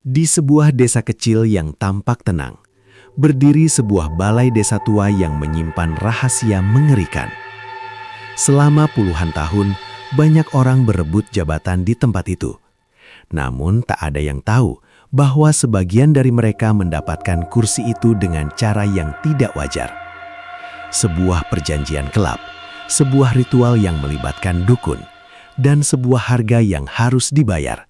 Di sebuah desa kecil yang tampak tenang, berdiri sebuah balai desa tua yang menyimpan rahasia mengerikan. Selama puluhan tahun, banyak orang berebut jabatan di tempat itu. Namun tak ada yang tahu bahwa sebagian dari mereka mendapatkan kursi itu dengan cara yang tidak wajar. Sebuah perjanjian gelap, sebuah ritual yang melibatkan dukun, dan sebuah harga yang harus dibayar.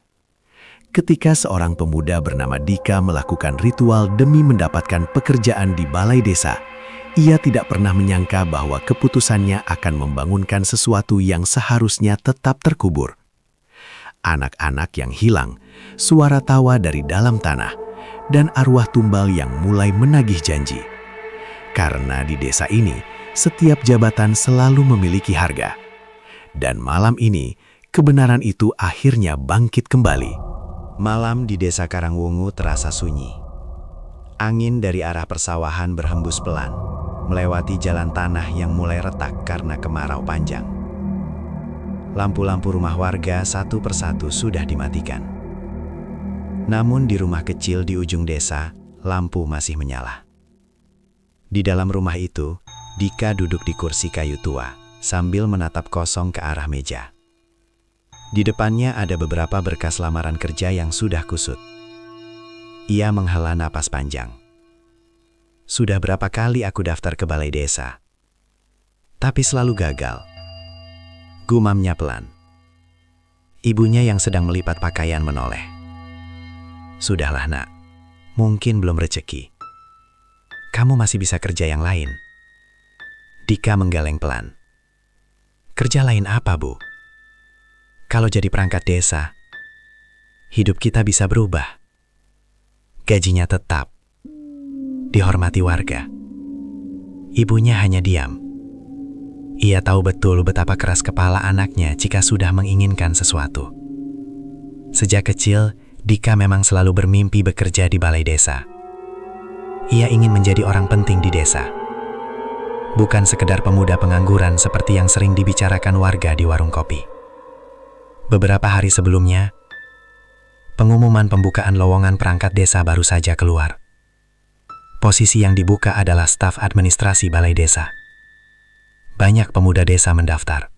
Ketika seorang pemuda bernama Dika melakukan ritual demi mendapatkan pekerjaan di balai desa, ia tidak pernah menyangka bahwa keputusannya akan membangunkan sesuatu yang seharusnya tetap terkubur. Anak-anak yang hilang, suara tawa dari dalam tanah, dan arwah tumbal yang mulai menagih janji. Karena di desa ini, setiap jabatan selalu memiliki harga. Dan malam ini, kebenaran itu akhirnya bangkit kembali. Malam di desa Karangwungu terasa sunyi. Angin dari arah persawahan berhembus pelan, melewati jalan tanah yang mulai retak karena kemarau panjang. Lampu-lampu rumah warga satu persatu sudah dimatikan. Namun di rumah kecil di ujung desa, lampu masih menyala. Di dalam rumah itu, Dika duduk di kursi kayu tua, sambil menatap kosong ke arah meja. Di depannya ada beberapa berkas lamaran kerja yang sudah kusut. Ia menghela napas panjang. Sudah berapa kali aku daftar ke balai desa, tapi selalu gagal. Gumamnya pelan. Ibunya yang sedang melipat pakaian menoleh. Sudahlah nak, mungkin belum rezeki. Kamu masih bisa kerja yang lain. Dika menggeleng pelan. Kerja lain apa, Bu? Kalau jadi perangkat desa, hidup kita bisa berubah. Gajinya tetap, dihormati warga. Ibunya hanya diam. Ia tahu betul betapa keras kepala anaknya jika sudah menginginkan sesuatu. Sejak kecil, Dika memang selalu bermimpi bekerja di balai desa. Ia ingin menjadi orang penting di desa. Bukan sekedar pemuda pengangguran seperti yang sering dibicarakan warga di warung kopi. Beberapa hari sebelumnya, pengumuman pembukaan lowongan perangkat desa baru saja keluar. Posisi yang dibuka adalah staf administrasi balai desa. Banyak pemuda desa mendaftar,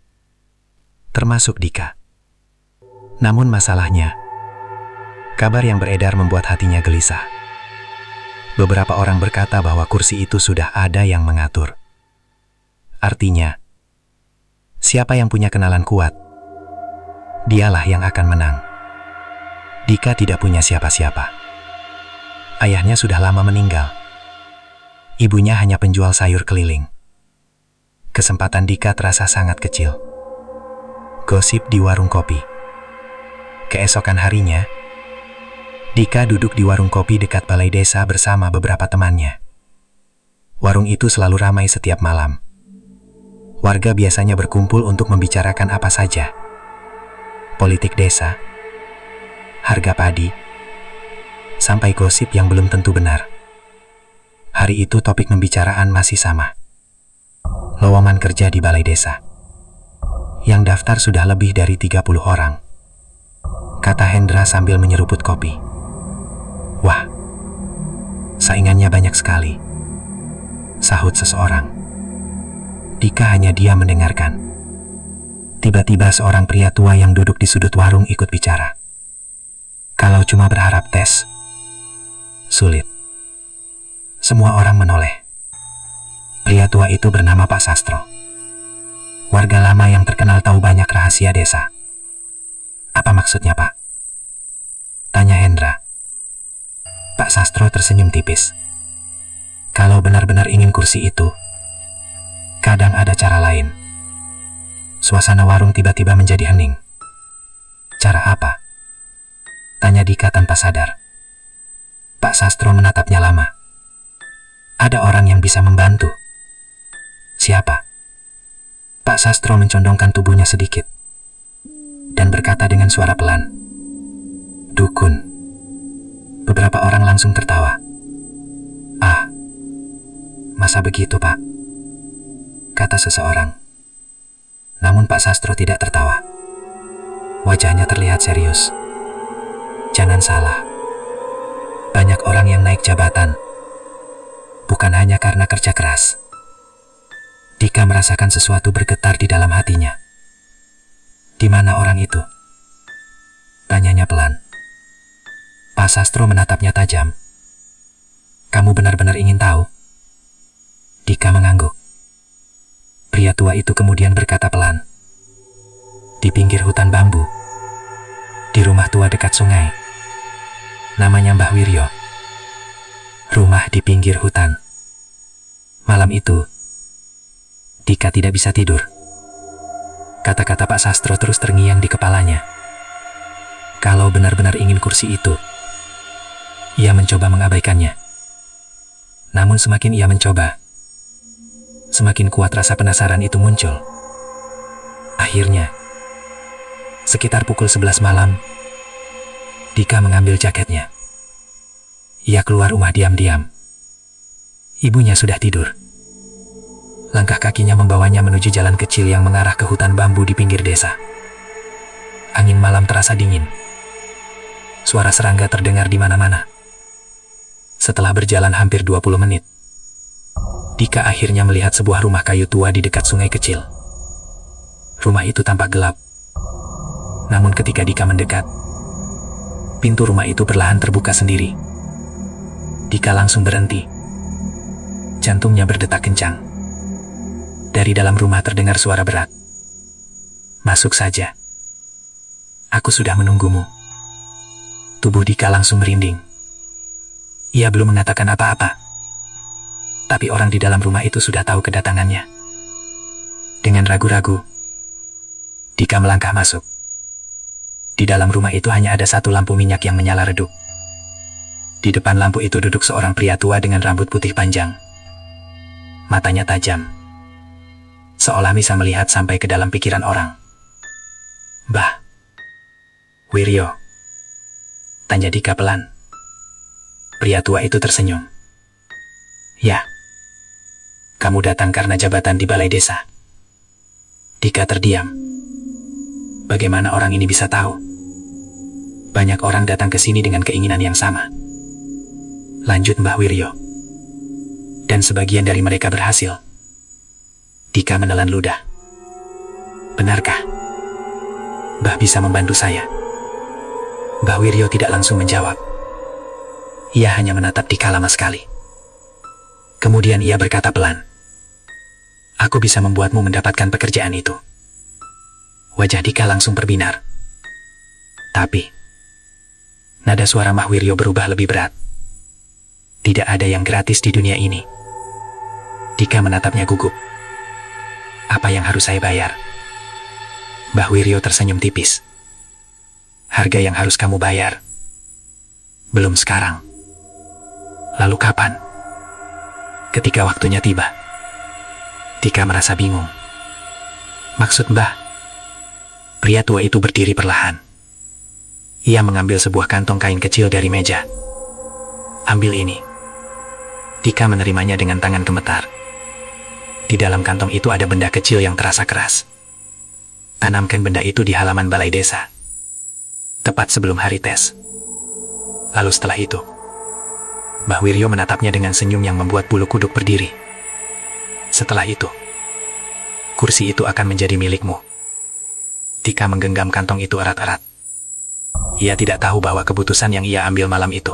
termasuk Dika. Namun masalahnya, kabar yang beredar membuat hatinya gelisah. Beberapa orang berkata bahwa kursi itu sudah ada yang mengatur. Artinya, siapa yang punya kenalan kuat, dialah yang akan menang. Dika tidak punya siapa-siapa. Ayahnya sudah lama meninggal. Ibunya hanya penjual sayur keliling. Kesempatan Dika terasa sangat kecil. Gosip di warung kopi. Keesokan harinya, Dika duduk di warung kopi dekat balai desa bersama beberapa temannya. Warung itu selalu ramai setiap malam. Warga biasanya berkumpul untuk membicarakan apa saja. Politik desa, harga padi, sampai gosip yang belum tentu benar. Hari itu topik pembicaraan masih sama. Lowongan kerja di balai desa. Yang daftar sudah lebih dari 30 orang. Kata Hendra sambil menyeruput kopi. Wah, saingannya banyak sekali, sahut seseorang. Dika hanya diam mendengarkan. Tiba-tiba seorang pria tua yang duduk di sudut warung ikut bicara. Kalau cuma berharap tes, sulit. Semua orang menoleh. Pria tua itu bernama Pak Sastro. Warga lama yang terkenal tahu banyak rahasia desa. Apa maksudnya, Pak? Tanya Hendra. Pak Sastro tersenyum tipis. Kalau benar-benar ingin kursi itu, kadang ada cara lain. Suasana warung tiba-tiba menjadi hening. Cara apa? Tanya Dika tanpa sadar. Pak Sastro menatapnya lama. Ada orang yang bisa membantu. Siapa? Pak Sastro mencondongkan tubuhnya sedikit dan berkata dengan suara pelan. Dukun. Beberapa orang langsung tertawa. Ah, masa begitu, Pak? Kata seseorang. Namun Pak Sastro tidak tertawa. Wajahnya terlihat serius. Jangan salah, Banyak orang yang naik jabatan, bukan hanya karena kerja keras. Dika merasakan sesuatu bergetar di dalam hatinya. Di mana orang itu? Tanyanya pelan. Pak Sastro menatapnya tajam. Kamu benar-benar ingin tahu? Dika mengangguk. Pria tua itu kemudian berkata pelan. Di pinggir hutan bambu, di rumah tua dekat sungai. Namanya Mbah Wiryo. Rumah di pinggir hutan. Malam itu, Dika tidak bisa tidur. Kata-kata Pak Sastro terus terngiang di kepalanya. Kalau benar-benar ingin kursi itu, ia mencoba mengabaikannya. Namun semakin ia mencoba, semakin kuat rasa penasaran itu muncul. Akhirnya, sekitar pukul 11 malam, Dika mengambil jaketnya. Ia keluar rumah diam-diam. Ibunya sudah tidur. Langkah kakinya membawanya menuju jalan kecil yang mengarah ke hutan bambu di pinggir desa. Angin malam terasa dingin. Suara serangga terdengar di mana-mana. Setelah berjalan hampir 20 menit, Dika akhirnya melihat sebuah rumah kayu tua di dekat sungai kecil. Rumah itu tampak gelap. Namun ketika Dika mendekat, pintu rumah itu perlahan terbuka sendiri. Dika langsung berhenti. Jantungnya berdetak kencang. Dari dalam rumah terdengar suara berat. Masuk saja. Aku sudah menunggumu. Tubuh Dika langsung merinding. Ia belum mengatakan apa-apa. Tapi orang di dalam rumah itu sudah tahu kedatangannya. Dengan ragu-ragu, Dika melangkah masuk. Di dalam rumah itu hanya ada satu lampu minyak yang menyala redup. Di depan lampu itu duduk seorang pria tua dengan rambut putih panjang. Matanya tajam, seolah bisa melihat sampai ke dalam pikiran orang. Mbah Wiryo, tanya Dika pelan. Pria tua itu tersenyum. Ya, kamu datang karena jabatan di balai desa. Dika terdiam. Bagaimana orang ini bisa tahu? Banyak orang datang ke sini dengan keinginan yang sama. Lanjut Mbah Wiryo. Dan sebagian dari mereka berhasil. Dika menelan ludah. Benarkah? Mbah bisa membantu saya? Mbah Wiryo tidak langsung menjawab. Ia hanya menatap Dika lama sekali. Kemudian ia berkata pelan. Aku bisa membuatmu mendapatkan pekerjaan itu. Wajah Dika langsung berbinar. Tapi, nada suara Mbah Wiryo berubah lebih berat. Tidak ada yang gratis di dunia ini. Dika menatapnya gugup. Apa yang harus saya bayar? Mbah Wiryo tersenyum tipis. Harga yang harus kamu bayar. Belum sekarang. Lalu kapan? Ketika waktunya tiba. Dika merasa bingung. Maksud Mbah? Pria tua itu berdiri perlahan. Ia mengambil sebuah kantong kain kecil dari meja. Ambil ini. Dika menerimanya dengan tangan gemetar. Di dalam kantong itu ada benda kecil yang terasa keras. Tanamkan benda itu di halaman balai desa. Tepat sebelum hari tes. Lalu setelah itu, Mbah Wiryo menatapnya dengan senyum yang membuat bulu kuduk berdiri. Setelah itu, kursi itu akan menjadi milikmu. Dika menggenggam kantong itu erat-erat. Ia tidak tahu bahwa keputusan yang ia ambil malam itu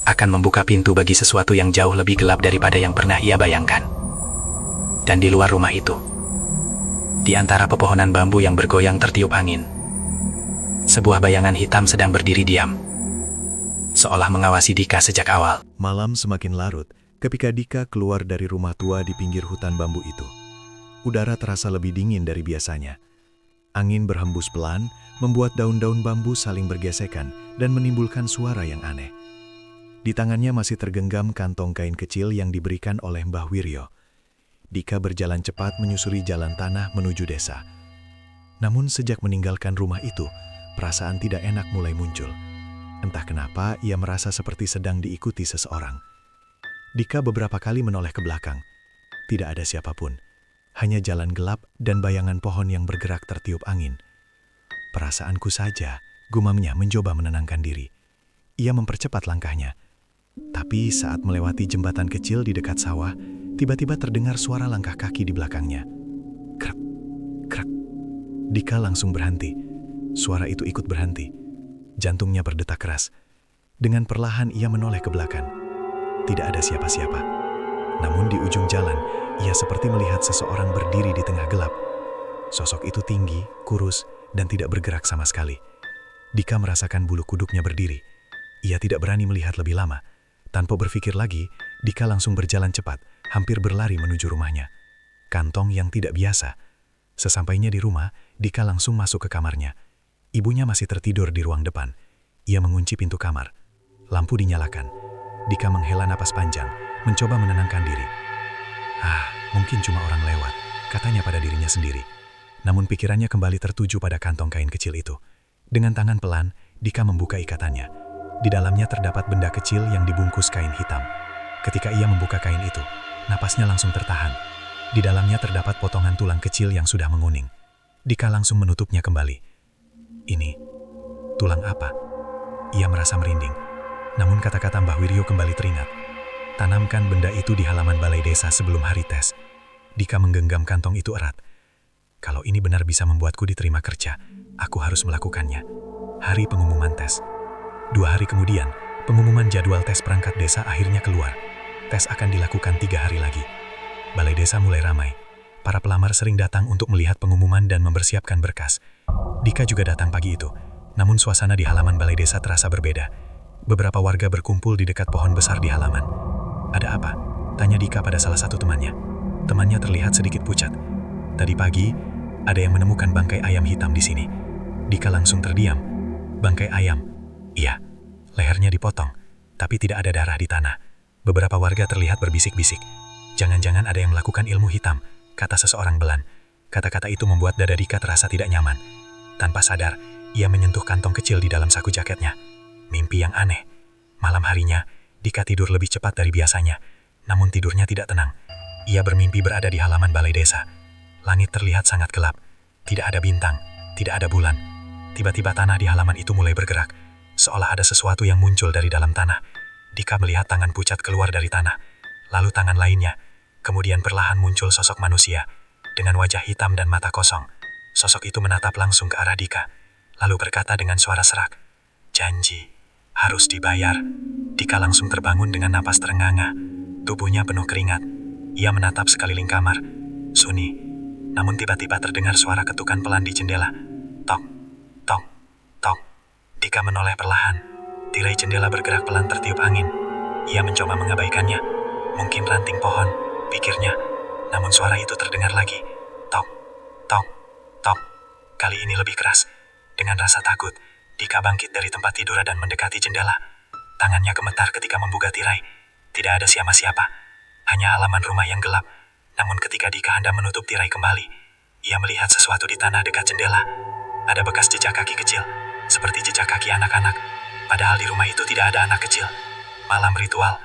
akan membuka pintu bagi sesuatu yang jauh lebih gelap daripada yang pernah ia bayangkan. Dan di luar rumah itu, di antara pepohonan bambu yang bergoyang tertiup angin, sebuah bayangan hitam sedang berdiri diam, seolah mengawasi Dika sejak awal. Malam semakin larut ketika Dika keluar dari rumah tua di pinggir hutan bambu itu. Udara terasa lebih dingin dari biasanya. Angin berhembus pelan, membuat daun-daun bambu saling bergesekan dan menimbulkan suara yang aneh. Di tangannya masih tergenggam kantong kain kecil yang diberikan oleh Mbah Wiryo. Dika berjalan cepat menyusuri jalan tanah menuju desa. Namun sejak meninggalkan rumah itu, perasaan tidak enak mulai muncul. Entah kenapa ia merasa seperti sedang diikuti seseorang. Dika beberapa kali menoleh ke belakang. Tidak ada siapapun. Hanya jalan gelap dan bayangan pohon yang bergerak tertiup angin. Perasaanku saja, gumamnya mencoba menenangkan diri. Ia mempercepat langkahnya. Tapi saat melewati jembatan kecil di dekat sawah, tiba-tiba terdengar suara langkah kaki di belakangnya. Krek, krek. Dika langsung berhenti. Suara itu ikut berhenti. Jantungnya berdetak keras. Dengan perlahan ia menoleh ke belakang. Tidak ada siapa-siapa. Namun di ujung jalan, ia seperti melihat seseorang berdiri di tengah gelap. Sosok itu tinggi, kurus, dan tidak bergerak sama sekali. Dika merasakan bulu kuduknya berdiri. Ia tidak berani melihat lebih lama. Tanpa berpikir lagi, Dika langsung berjalan cepat, hampir berlari menuju rumahnya. Kantong yang tidak biasa. Sesampainya di rumah, Dika langsung masuk ke kamarnya. Ibunya masih tertidur di ruang depan. Ia mengunci pintu kamar. Lampu dinyalakan. Dika menghela napas panjang, mencoba menenangkan diri. Mungkin cuma orang lewat, katanya pada dirinya sendiri. Namun pikirannya kembali tertuju pada kantong kain kecil itu. Dengan tangan pelan, Dika membuka ikatannya. Di dalamnya terdapat benda kecil yang dibungkus kain hitam. Ketika ia membuka kain itu, napasnya langsung tertahan. Di dalamnya terdapat potongan tulang kecil yang sudah menguning. Dika langsung menutupnya kembali. Ini, tulang apa? Ia merasa merinding. Namun kata-kata Mbah Wiryo kembali teringat. Tanamkan benda itu di halaman balai desa sebelum hari tes. Dika menggenggam kantong itu erat. Kalau ini benar bisa membuatku diterima kerja, aku harus melakukannya. Hari pengumuman tes. 2 hari kemudian, pengumuman jadwal tes perangkat desa akhirnya keluar. Tes akan dilakukan 3 hari lagi. Balai desa mulai ramai. Para pelamar sering datang untuk melihat pengumuman dan mempersiapkan berkas. Dika juga datang pagi itu. Namun suasana di halaman balai desa terasa berbeda. Beberapa warga berkumpul di dekat pohon besar di halaman. Ada apa? Tanya Dika pada salah satu temannya. Temannya terlihat sedikit pucat. Tadi pagi, ada yang menemukan bangkai ayam hitam di sini. Dika langsung terdiam. Bangkai ayam. Iya, lehernya dipotong, tapi tidak ada darah di tanah. Beberapa warga terlihat berbisik-bisik. Jangan-jangan ada yang melakukan ilmu hitam, kata seseorang belan. Kata-kata itu membuat dada Dika terasa tidak nyaman. Tanpa sadar, ia menyentuh kantong kecil di dalam saku jaketnya. Mimpi yang aneh. Malam harinya, Dika tidur lebih cepat dari biasanya. Namun tidurnya tidak tenang. Ia bermimpi berada di halaman balai desa. Langit terlihat sangat gelap. Tidak ada bintang, tidak ada bulan. Tiba-tiba tanah di halaman itu mulai bergerak. Seolah ada sesuatu yang muncul dari dalam tanah. Dika melihat tangan pucat keluar dari tanah. Lalu tangan lainnya. Kemudian perlahan muncul sosok manusia. Dengan wajah hitam dan mata kosong. Sosok itu menatap langsung ke arah Dika. Lalu berkata dengan suara serak. Janji, harus dibayar. Dika langsung terbangun dengan napas terenganga. Tubuhnya penuh keringat. Ia menatap sekeliling kamar. Sunyi. Namun tiba-tiba terdengar suara ketukan pelan di jendela. Tok, tok, tok. Dika menoleh perlahan. Tirai jendela bergerak pelan tertiup angin. Ia mencoba mengabaikannya. Mungkin ranting pohon, pikirnya. Namun suara itu terdengar lagi. Tok, tok, tok. Kali ini lebih keras. Dengan rasa takut, Dika bangkit dari tempat tidur dan mendekati jendela. Tangannya gemetar ketika membuka tirai. Tidak ada siapa-siapa. Hanya halaman rumah yang gelap. Namun ketika Dika hendak menutup tirai kembali, ia melihat sesuatu di tanah dekat jendela. Ada bekas jejak kaki kecil. Seperti jejak kaki anak-anak. Padahal di rumah itu tidak ada anak kecil. Malam ritual.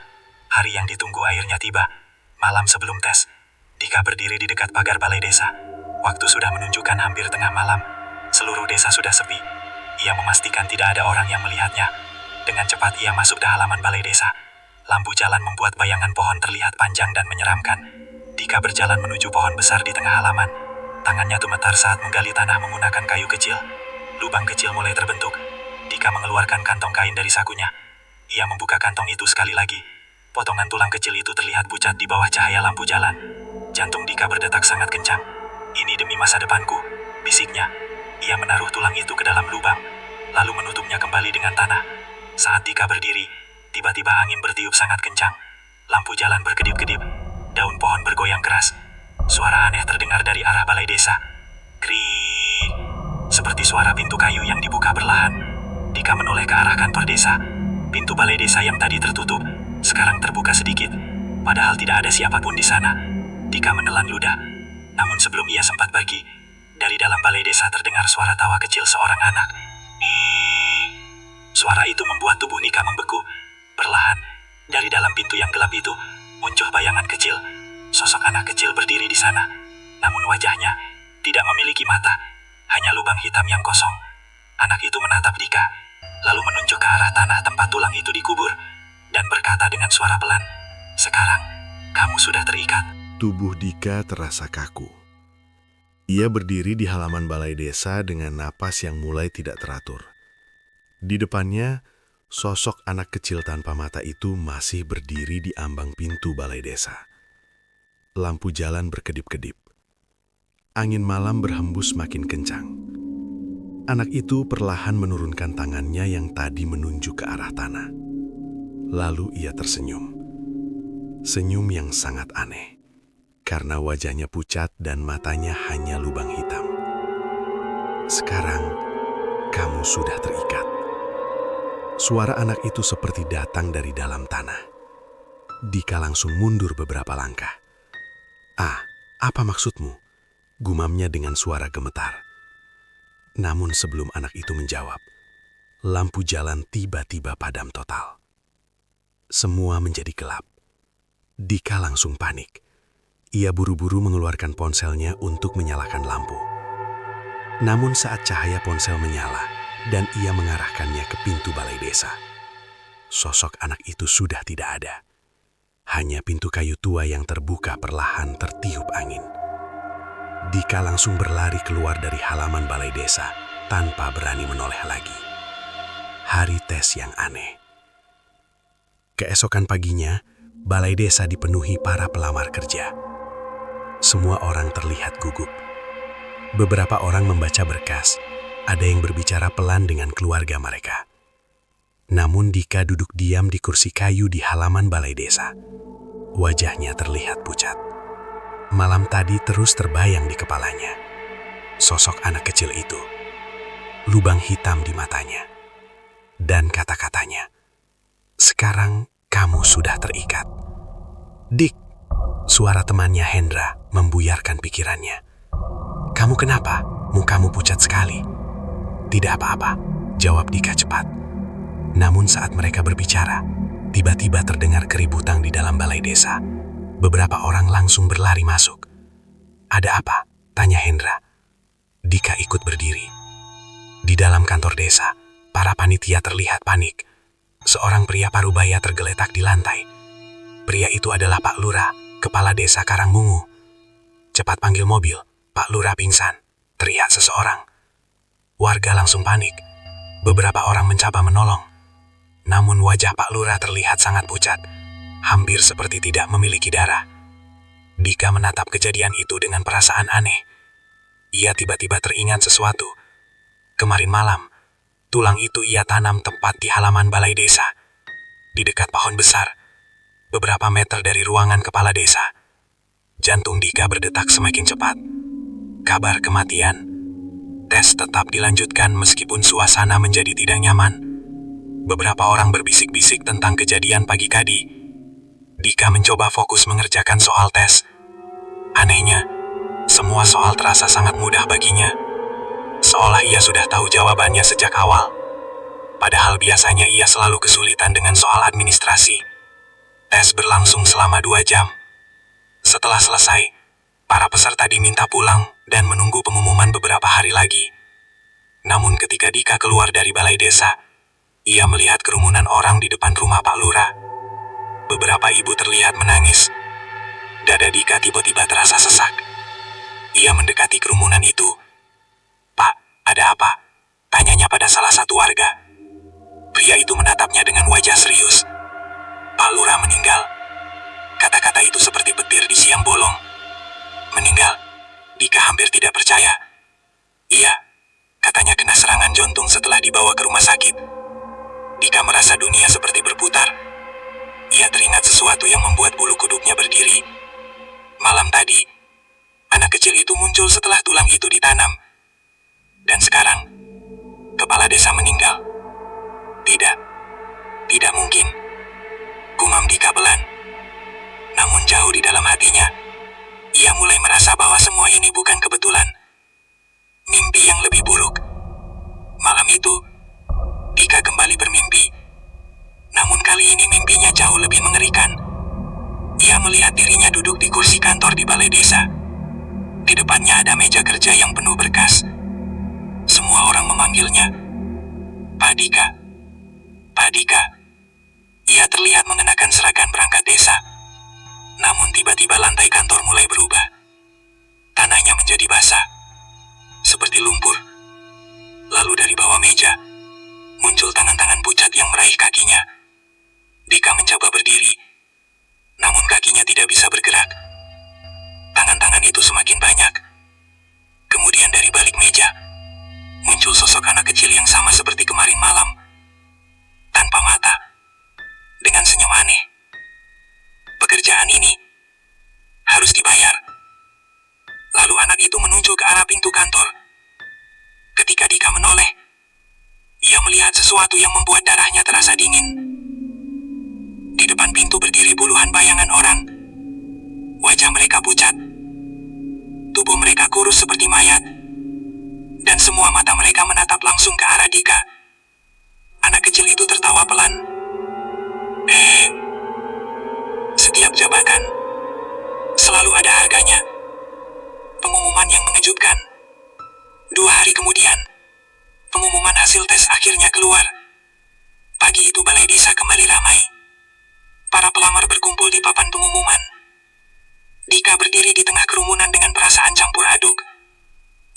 Hari yang ditunggu akhirnya tiba. Malam sebelum tes. Dika berdiri di dekat pagar balai desa. Waktu sudah menunjukkan hampir tengah malam. Seluruh desa sudah sepi. Ia memastikan tidak ada orang yang melihatnya. Dengan cepat ia masuk ke halaman balai desa. Lampu jalan membuat bayangan pohon terlihat panjang dan menyeramkan. Dika berjalan menuju pohon besar di tengah halaman. Tangannya gemetar saat menggali tanah menggunakan kayu kecil. Lubang kecil mulai terbentuk. Dika mengeluarkan kantong kain dari sakunya. Ia membuka kantong itu sekali lagi. Potongan tulang kecil itu terlihat pucat di bawah cahaya lampu jalan. Jantung Dika berdetak sangat kencang. Ini demi masa depanku, bisiknya. Ia menaruh tulang itu ke dalam lubang, lalu menutupnya kembali dengan tanah. Saat Dika berdiri, tiba-tiba angin bertiup sangat kencang. Lampu jalan berkedip-kedip. Daun pohon bergoyang keras. Suara aneh terdengar dari arah balai desa. Krik. Seperti suara pintu kayu yang dibuka perlahan. Dika menoleh ke arah kantor desa. Pintu balai desa yang tadi tertutup, sekarang terbuka sedikit. Padahal tidak ada siapapun di sana. Dika menelan ludah. Namun sebelum ia sempat pergi, dari dalam balai desa terdengar suara tawa kecil seorang anak. Suara itu membuat tubuh Dika membeku. Perlahan, dari dalam pintu yang gelap itu, muncul bayangan kecil. Sosok anak kecil berdiri di sana. Namun wajahnya tidak memiliki mata. Hanya lubang hitam yang kosong. Anak itu menatap Dika, lalu menunjuk ke arah tanah tempat tulang tulang itu dikubur dan berkata dengan suara pelan, "Sekarang, kamu sudah terikat." Tubuh Dika terasa kaku. Ia berdiri di halaman balai desa dengan napas yang mulai tidak teratur. Di depannya, sosok anak kecil tanpa mata itu masih berdiri di ambang pintu balai desa. Lampu jalan berkedip-kedip. Angin malam berhembus makin kencang. Anak itu perlahan menurunkan tangannya yang tadi menunjuk ke arah tanah. Lalu ia tersenyum. Senyum yang sangat aneh, karena wajahnya pucat dan matanya hanya lubang hitam. "Sekarang, kamu sudah terikat." Suara anak itu seperti datang dari dalam tanah. Dika langsung mundur beberapa langkah. "Ah, apa maksudmu?" gumamnya dengan suara gemetar. Namun sebelum anak itu menjawab, lampu jalan tiba-tiba padam total. Semua menjadi gelap. Dika langsung panik. Ia buru-buru mengeluarkan ponselnya untuk menyalakan lampu. Namun saat cahaya ponsel menyala dan ia mengarahkannya ke pintu balai desa, sosok anak itu sudah tidak ada. Hanya pintu kayu tua yang terbuka perlahan tertiup angin. Dika langsung berlari keluar dari halaman balai desa tanpa berani menoleh lagi. Hari tes yang aneh. Keesokan paginya, balai desa dipenuhi para pelamar kerja. Semua orang terlihat gugup. Beberapa orang membaca berkas, ada yang berbicara pelan dengan keluarga mereka. Namun Dika duduk diam di kursi kayu di halaman balai desa. Wajahnya terlihat pucat. Malam tadi terus terbayang di kepalanya. Sosok anak kecil itu, lubang hitam di matanya, dan kata-katanya, "Sekarang kamu sudah terikat." "Dik," suara temannya Hendra membuyarkan pikirannya. "Kamu kenapa? Mukamu pucat sekali." "Tidak apa-apa," jawab Dika cepat. Namun saat mereka berbicara, tiba-tiba terdengar keributan di dalam balai desa. Beberapa orang langsung berlari masuk. "Ada apa?" tanya Hendra. Dika ikut berdiri. Di dalam kantor desa, para panitia terlihat panik. Seorang pria parubaya tergeletak di lantai. Pria itu adalah Pak Lurah, kepala desa Karangmungu. "Cepat panggil mobil, Pak Lurah pingsan," teriak seseorang. Warga langsung panik. Beberapa orang mencoba menolong. Namun wajah Pak Lurah terlihat sangat pucat, hampir seperti tidak memiliki darah. Dika menatap kejadian itu dengan perasaan aneh. Ia tiba-tiba teringat sesuatu. Kemarin malam, tulang itu ia tanam tepat di halaman balai desa, di dekat pohon besar, beberapa meter dari ruangan kepala desa. Jantung Dika berdetak semakin cepat. Kabar kematian. Tes tetap dilanjutkan meskipun suasana menjadi tidak nyaman. Beberapa orang berbisik-bisik tentang kejadian pagi tadi. Dika mencoba fokus mengerjakan soal tes. Anehnya, semua soal terasa sangat mudah baginya. Seolah ia sudah tahu jawabannya sejak awal. Padahal biasanya ia selalu kesulitan dengan soal administrasi. Tes berlangsung selama 2 jam. Setelah selesai, para peserta diminta pulang dan menunggu pengumuman beberapa hari lagi. Namun ketika Dika keluar dari balai desa, ia melihat kerumunan orang di depan rumah Pak Lurah. Beberapa ibu terlihat menangis. Dada Dika tiba-tiba terasa sesak. Ia mendekati kerumunan itu. "Pak, ada apa?" tanyanya pada salah satu warga. Pria itu menatapnya dengan wajah serius. "Pak Lurah meninggal." Kata-kata itu seperti petir di siang bolong. "Meninggal?" Dika hampir tidak percaya. "Iya," katanya, "kena serangan jantung setelah dibawa ke rumah sakit." Dika merasa dunia seperti berputar. Ia teringat sesuatu yang membuat bulu kuduknya berdiri. Malam tadi, anak kecil itu muncul setelah tulang itu ditanam. Dan sekarang, kepala desa meninggal. Tidak mungkin. Gumam Dika pelan. Namun jauh di dalam hatinya, ia mulai merasa bahwa semua ini bukan kebetulan. Mimpi yang lebih buruk. Malam itu, Dika kembali bermimpi. Namun kali ini mimpinya jauh lebih mengerikan. Ia melihat dirinya duduk di kursi kantor di balai desa. Di depannya ada meja kerja yang penuh berkas. Semua orang memanggilnya, "Pak Dika, Pak Dika." Ia terlihat mengenakan seragam perangkat desa. Namun tiba-tiba lantai kantor mulai berubah. Tanahnya menjadi basah, seperti lumpur. Lalu dari bawah meja, muncul tangan-tangan pucat yang meraih kakinya. Dika mencoba berdiri, namun kakinya tidak bisa bergerak. Tangan-tangan itu semakin banyak. Kemudian dari balik meja, muncul sosok anak kecil yang sama seperti kemarin malam. Tanpa mata, dengan senyum aneh. Pekerjaan ini harus dibayar. Lalu anak itu menunjuk ke arah pintu kantor. Ketika Dika menoleh, ia melihat sesuatu yang membuat darahnya terasa dingin. Di depan pintu berdiri puluhan bayangan orang. Wajah mereka pucat. Tubuh mereka kurus seperti mayat. Dan semua mata mereka menatap langsung ke arah Dika. Anak kecil itu tertawa pelan. Setiap jabatan selalu ada harganya. Pengumuman yang mengejutkan. 2 hari kemudian, pengumuman hasil tes akhirnya keluar. Pagi itu balai desa kembali ramai. Para pelamar berkumpul di papan pengumuman. Dika berdiri di tengah kerumunan dengan perasaan campur aduk.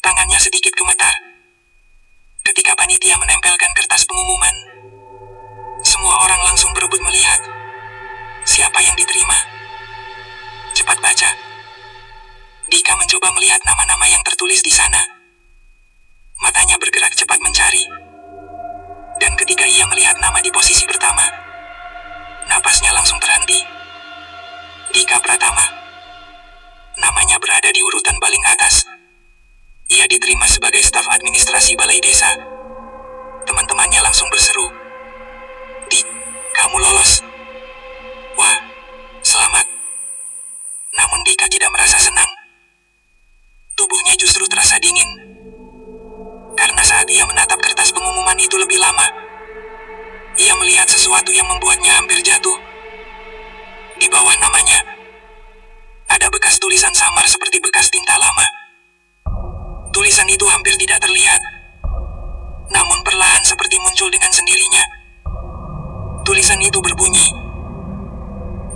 Tangannya sedikit gemetar. Ketika panitia menempelkan kertas pengumuman, semua orang langsung berebut melihat siapa yang diterima. Cepat baca. Dika mencoba melihat nama-nama yang tertulis di sana. Matanya bergerak cepat mencari. Dan ketika ia melihat nama di posisi pertama, napasnya langsung terhenti. Dika Pratama. Namanya berada di urutan paling atas. Ia diterima sebagai staf administrasi balai desa. Teman-temannya langsung berseru, "Dik, kamu lolos." Wah, selamat. Namun Dika tidak merasa senang. Tubuhnya justru terasa dingin. Karena saat ia menatap kertas pengumuman itu lebih lama, ia melihat sesuatu yang membuatnya hampir jatuh. Di bawah namanya, ada bekas tulisan samar seperti bekas tinta lama. Tulisan itu hampir tidak terlihat, namun perlahan seperti muncul dengan sendirinya. Tulisan itu berbunyi,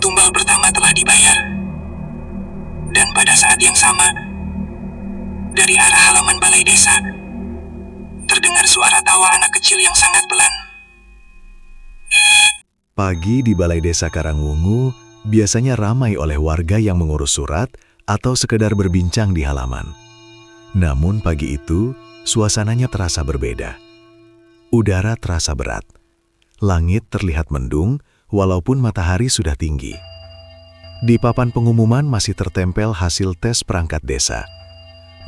"Tumbal pertama telah dibayar." Dan pada saat yang sama, dari arah halaman balai desa, terdengar suara tawa anak kecil yang sangat pelan. Pagi di Balai Desa Karangwungu biasanya ramai oleh warga yang mengurus surat atau sekedar berbincang di halaman. Namun pagi itu, suasananya terasa berbeda. Udara terasa berat. Langit terlihat mendung, walaupun matahari sudah tinggi. Di papan pengumuman masih tertempel hasil tes perangkat desa.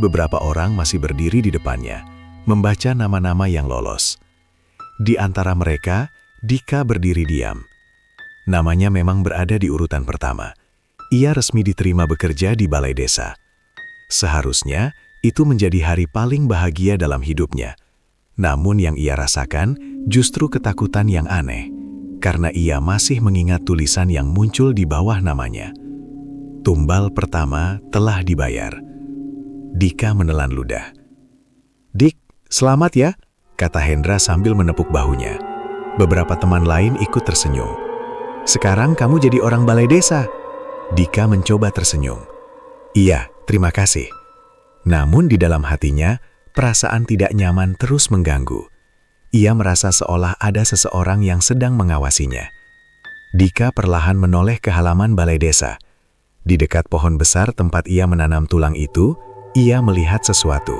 Beberapa orang masih berdiri di depannya, membaca nama-nama yang lolos. Di antara mereka, Dika berdiri diam. Namanya memang berada di urutan pertama. Ia resmi diterima bekerja di balai desa. Seharusnya, itu menjadi hari paling bahagia dalam hidupnya. Namun yang ia rasakan justru ketakutan yang aneh, karena ia masih mengingat tulisan yang muncul di bawah namanya. Tumbal pertama telah dibayar. Dika menelan ludah. "Dik, selamat ya," kata Hendra sambil menepuk bahunya. Beberapa teman lain ikut tersenyum. "Sekarang kamu jadi orang balai desa." Dika mencoba tersenyum. "Iya, terima kasih." Namun di dalam hatinya, perasaan tidak nyaman terus mengganggu. Ia merasa seolah ada seseorang yang sedang mengawasinya. Dika perlahan menoleh ke halaman balai desa. Di dekat pohon besar tempat ia menanam tulang itu, ia melihat sesuatu.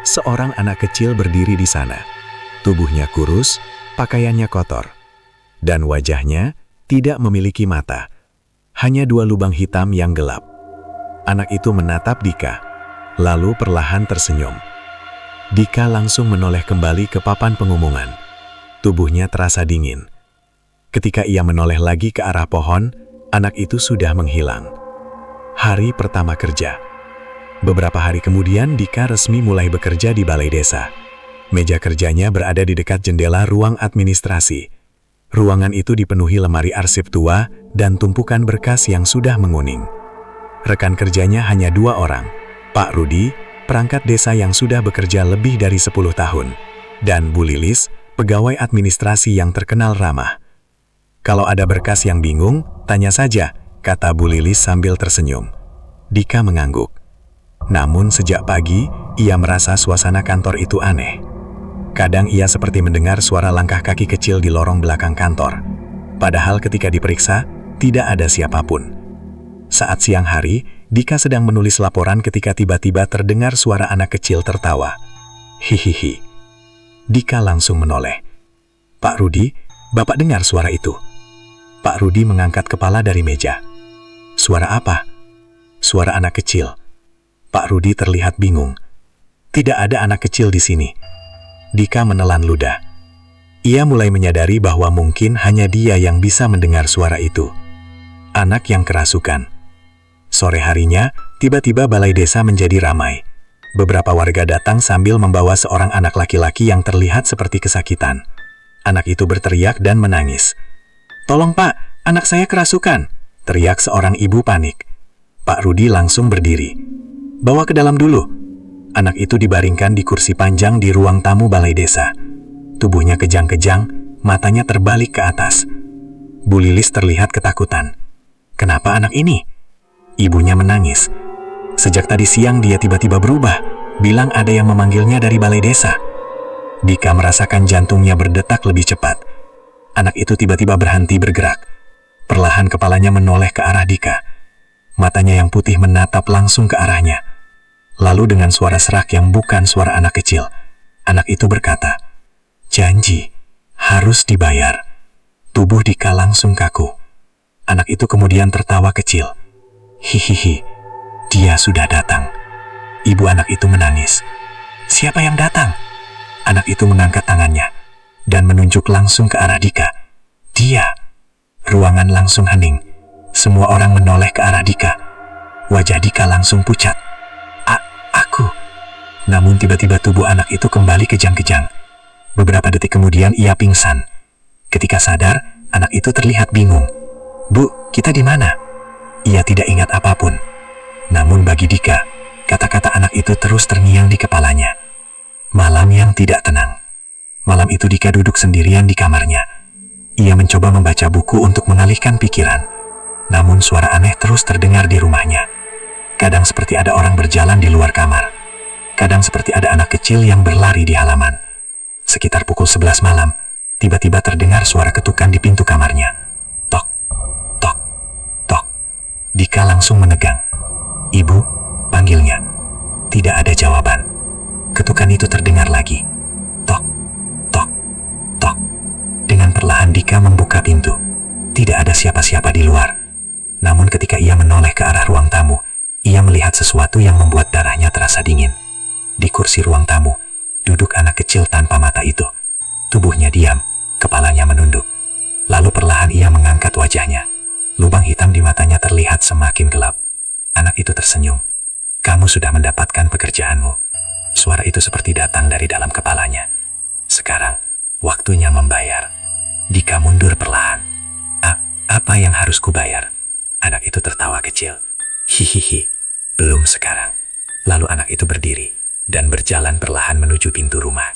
Seorang anak kecil berdiri di sana. Tubuhnya kurus, pakaiannya kotor, dan wajahnya tidak memiliki mata. Hanya 2 lubang hitam yang gelap. Anak itu menatap Dika, lalu perlahan tersenyum. Dika langsung menoleh kembali ke papan pengumuman. Tubuhnya terasa dingin. Ketika ia menoleh lagi ke arah pohon, anak itu sudah menghilang. Hari pertama kerja. Beberapa hari kemudian, Dika resmi mulai bekerja di balai desa. Meja kerjanya berada di dekat jendela ruang administrasi. Ruangan itu dipenuhi lemari arsip tua dan tumpukan berkas yang sudah menguning. Rekan kerjanya hanya 2 orang, Pak Rudi, perangkat desa yang sudah bekerja lebih dari 10 tahun, dan Bu Lilis, pegawai administrasi yang terkenal ramah. Kalau ada berkas yang bingung, tanya saja, kata Bu Lilis sambil tersenyum. Dika mengangguk. Namun sejak pagi, ia merasa suasana kantor itu aneh. Kadang ia seperti mendengar suara langkah kaki kecil di lorong belakang kantor. Padahal ketika diperiksa, tidak ada siapapun. Saat siang hari, Dika sedang menulis laporan ketika tiba-tiba terdengar suara anak kecil tertawa. Hihihi. Dika langsung menoleh. Pak Rudi, Bapak dengar suara itu? Pak Rudi mengangkat kepala dari meja. Suara apa? Suara anak kecil. Pak Rudi terlihat bingung. Tidak ada anak kecil di sini. Dika menelan ludah. Ia mulai menyadari bahwa mungkin hanya dia yang bisa mendengar suara itu. Anak yang kerasukan. Sore harinya, tiba-tiba balai desa menjadi ramai. Beberapa warga datang sambil membawa seorang anak laki-laki yang terlihat seperti kesakitan. Anak itu berteriak dan menangis. "Tolong Pak, anak saya kerasukan!" teriak seorang ibu panik. Pak Rudi langsung berdiri. "Bawa ke dalam dulu." Anak itu dibaringkan di kursi panjang di ruang tamu balai desa. Tubuhnya kejang-kejang, matanya terbalik ke atas. Bu Lilis terlihat ketakutan. "Kenapa anak ini?" Ibunya menangis. Sejak tadi siang dia tiba-tiba berubah, bilang ada yang memanggilnya dari balai desa. Dika merasakan jantungnya berdetak lebih cepat. Anak itu tiba-tiba berhenti bergerak. Perlahan kepalanya menoleh ke arah Dika. Matanya yang putih menatap langsung ke arahnya. Lalu dengan suara serak yang bukan suara anak kecil, anak itu berkata, "Janji, harus dibayar." Tubuh Dika langsung kaku. Anak itu kemudian tertawa kecil. Hihihi, dia sudah datang. Ibu anak itu menangis. "Siapa yang datang?" Anak itu mengangkat tangannya dan menunjuk langsung ke arah Dika. "Dia." Ruangan langsung hening. Semua orang menoleh ke arah Dika. Wajah Dika langsung pucat. Aku. Namun tiba-tiba tubuh anak itu kembali kejang-kejang. Beberapa detik kemudian ia pingsan. Ketika sadar, anak itu terlihat bingung. "Bu, kita di mana?" Ia tidak ingat apapun. Namun bagi Dika, kata-kata anak itu terus terngiang di kepalanya. Malam yang tidak tenang. Malam itu Dika duduk sendirian di kamarnya. Ia mencoba membaca buku untuk mengalihkan pikiran. Namun suara aneh terus terdengar di rumahnya. Kadang seperti ada orang berjalan di luar kamar. Kadang seperti ada anak kecil yang berlari di halaman. Sekitar pukul 11 malam, tiba-tiba terdengar suara ketukan di pintu kamarnya. Tok, tok, tok. Dika langsung menegang. "Ibu," panggilnya. Tidak ada jawaban. Ketukan itu terdengar lagi. Tok, tok, tok. Dengan perlahan Dika membuka pintu. Tidak ada siapa-siapa di luar. Namun ketika ia menoleh ke arah ruang tamu, ia melihat sesuatu yang membuat darahnya terasa dingin. Di kursi ruang tamu, duduk anak kecil tanpa mata itu. Tubuhnya diam, kepalanya menunduk. Lalu perlahan ia mengangkat wajahnya. Lubang hitam di matanya terlihat semakin gelap. Anak itu tersenyum. "Kamu sudah mendapatkan pekerjaanmu." Suara itu seperti datang dari dalam kepalanya. "Sekarang, waktunya membayar." Dika mundur perlahan. Apa yang harus kubayar?" Anak itu tertawa kecil. "Hihihi, belum sekarang." Lalu anak itu berdiri dan berjalan perlahan menuju pintu rumah.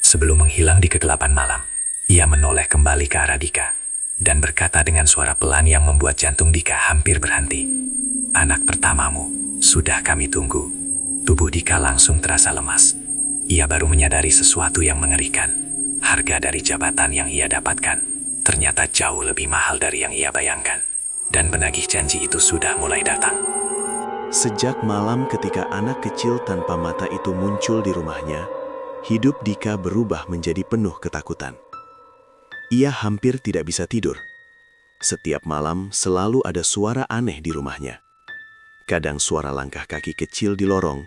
Sebelum menghilang di kegelapan malam, ia menoleh kembali ke arah Dika dan berkata dengan suara pelan yang membuat jantung Dika hampir berhenti. "Anak pertamamu, sudah kami tunggu." Tubuh Dika langsung terasa lemas. Ia baru menyadari sesuatu yang mengerikan. Harga dari jabatan yang ia dapatkan ternyata jauh lebih mahal dari yang ia bayangkan. Dan penagih janji itu sudah mulai datang. Sejak malam ketika anak kecil tanpa mata itu muncul di rumahnya, hidup Dika berubah menjadi penuh ketakutan. Ia hampir tidak bisa tidur. Setiap malam selalu ada suara aneh di rumahnya. Kadang suara langkah kaki kecil di lorong,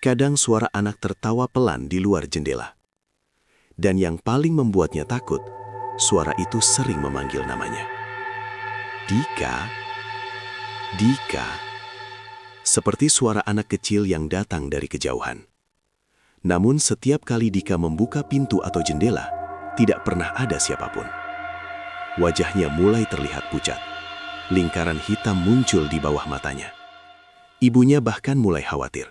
kadang suara anak tertawa pelan di luar jendela. Dan yang paling membuatnya takut, suara itu sering memanggil namanya. "Dika, Dika." Seperti suara anak kecil yang datang dari kejauhan. Namun setiap kali Dika membuka pintu atau jendela, tidak pernah ada siapapun. Wajahnya mulai terlihat pucat. Lingkaran hitam muncul di bawah matanya. Ibunya bahkan mulai khawatir.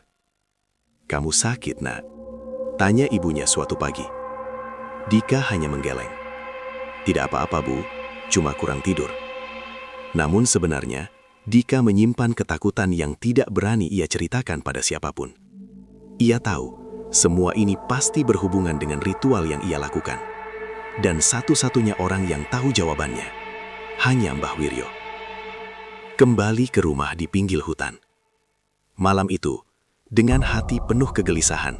"Kamu sakit, Nak?" tanya ibunya suatu pagi. Dika hanya menggeleng. "Tidak apa-apa, Bu. cuma kurang tidur. Namun sebenarnya, Dika menyimpan ketakutan yang tidak berani ia ceritakan pada siapapun. Ia tahu, semua ini pasti berhubungan dengan ritual yang ia lakukan. Dan satu-satunya orang yang tahu jawabannya, hanya Mbah Wiryo. Kembali ke rumah di pinggir hutan. Malam itu, dengan hati penuh kegelisahan,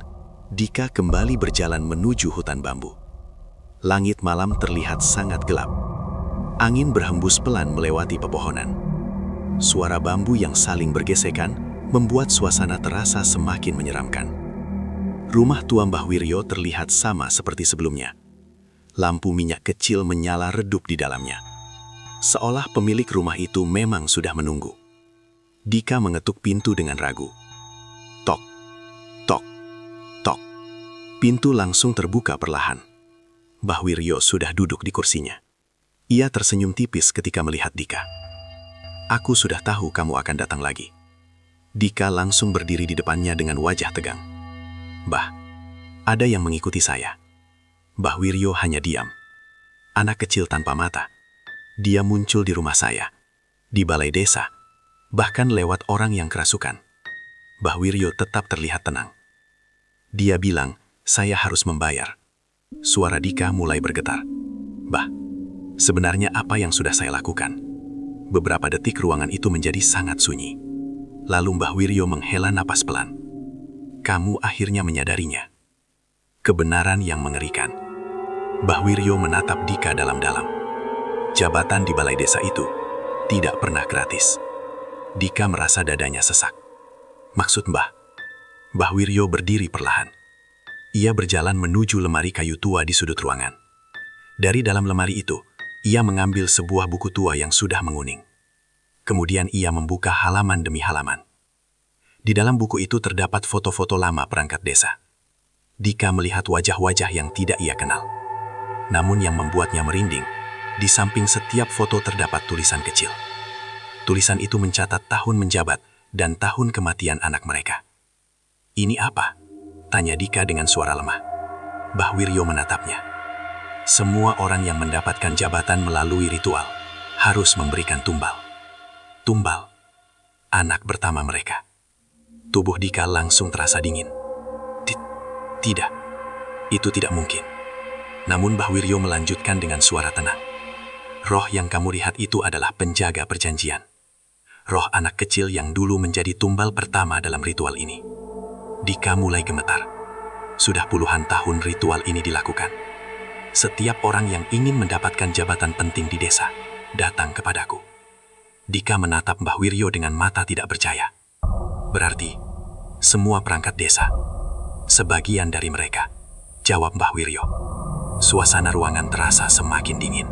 Dika kembali berjalan menuju hutan bambu. Langit malam terlihat sangat gelap. Angin berhembus pelan melewati pepohonan. Suara bambu yang saling bergesekan membuat suasana terasa semakin menyeramkan. Rumah tua Mbah Wiryo terlihat sama seperti sebelumnya. Lampu minyak kecil menyala redup di dalamnya. Seolah pemilik rumah itu memang sudah menunggu. Dika mengetuk pintu dengan ragu. Tok, tok, tok. Pintu langsung terbuka perlahan. Mbah Wiryo sudah duduk di kursinya. Ia tersenyum tipis ketika melihat Dika. Aku sudah tahu kamu akan datang lagi. Dika langsung berdiri di depannya dengan wajah tegang. Mbah, ada yang mengikuti saya. Mbah Wiryo hanya diam. Anak kecil tanpa mata. Dia muncul di rumah saya, di balai desa, bahkan lewat orang yang kerasukan. Mbah Wiryo tetap terlihat tenang. Dia bilang, saya harus membayar. Suara Dika mulai bergetar. Mbah, sebenarnya apa yang sudah saya lakukan? Beberapa detik ruangan itu menjadi sangat sunyi. Lalu Mbah Wiryo menghela napas pelan. Kamu akhirnya menyadarinya. Kebenaran yang mengerikan. Mbah Wiryo menatap Dika dalam-dalam. Jabatan di balai desa itu tidak pernah gratis. Dika merasa dadanya sesak. Maksud Mbah? Mbah Wiryo berdiri perlahan. Ia berjalan menuju lemari kayu tua di sudut ruangan. Dari dalam lemari itu, ia mengambil sebuah buku tua yang sudah menguning. Kemudian ia membuka halaman demi halaman. Di dalam buku itu terdapat foto-foto lama perangkat desa. Dika melihat wajah-wajah yang tidak ia kenal. Namun yang membuatnya merinding, di samping setiap foto terdapat tulisan kecil. Tulisan itu mencatat tahun menjabat dan tahun kematian anak mereka. Ini apa? Tanya Dika dengan suara lemah. Mbah Wiryo menatapnya. Semua orang yang mendapatkan jabatan melalui ritual harus memberikan tumbal. Tumbal. Anak pertama mereka. Tubuh Dika langsung terasa dingin. Tidak. Itu tidak mungkin. Namun Mbah Wiryo melanjutkan dengan suara tenang. Roh yang kamu lihat itu adalah penjaga perjanjian. Roh anak kecil yang dulu menjadi tumbal pertama dalam ritual ini. Dika mulai gemetar. Sudah puluhan tahun ritual ini dilakukan. Setiap orang yang ingin mendapatkan jabatan penting di desa, datang kepadaku. Dika menatap Mbah Wiryo dengan mata tidak percaya. Berarti, semua perangkat desa, sebagian dari mereka, jawab Mbah Wiryo. Suasana ruangan terasa semakin dingin.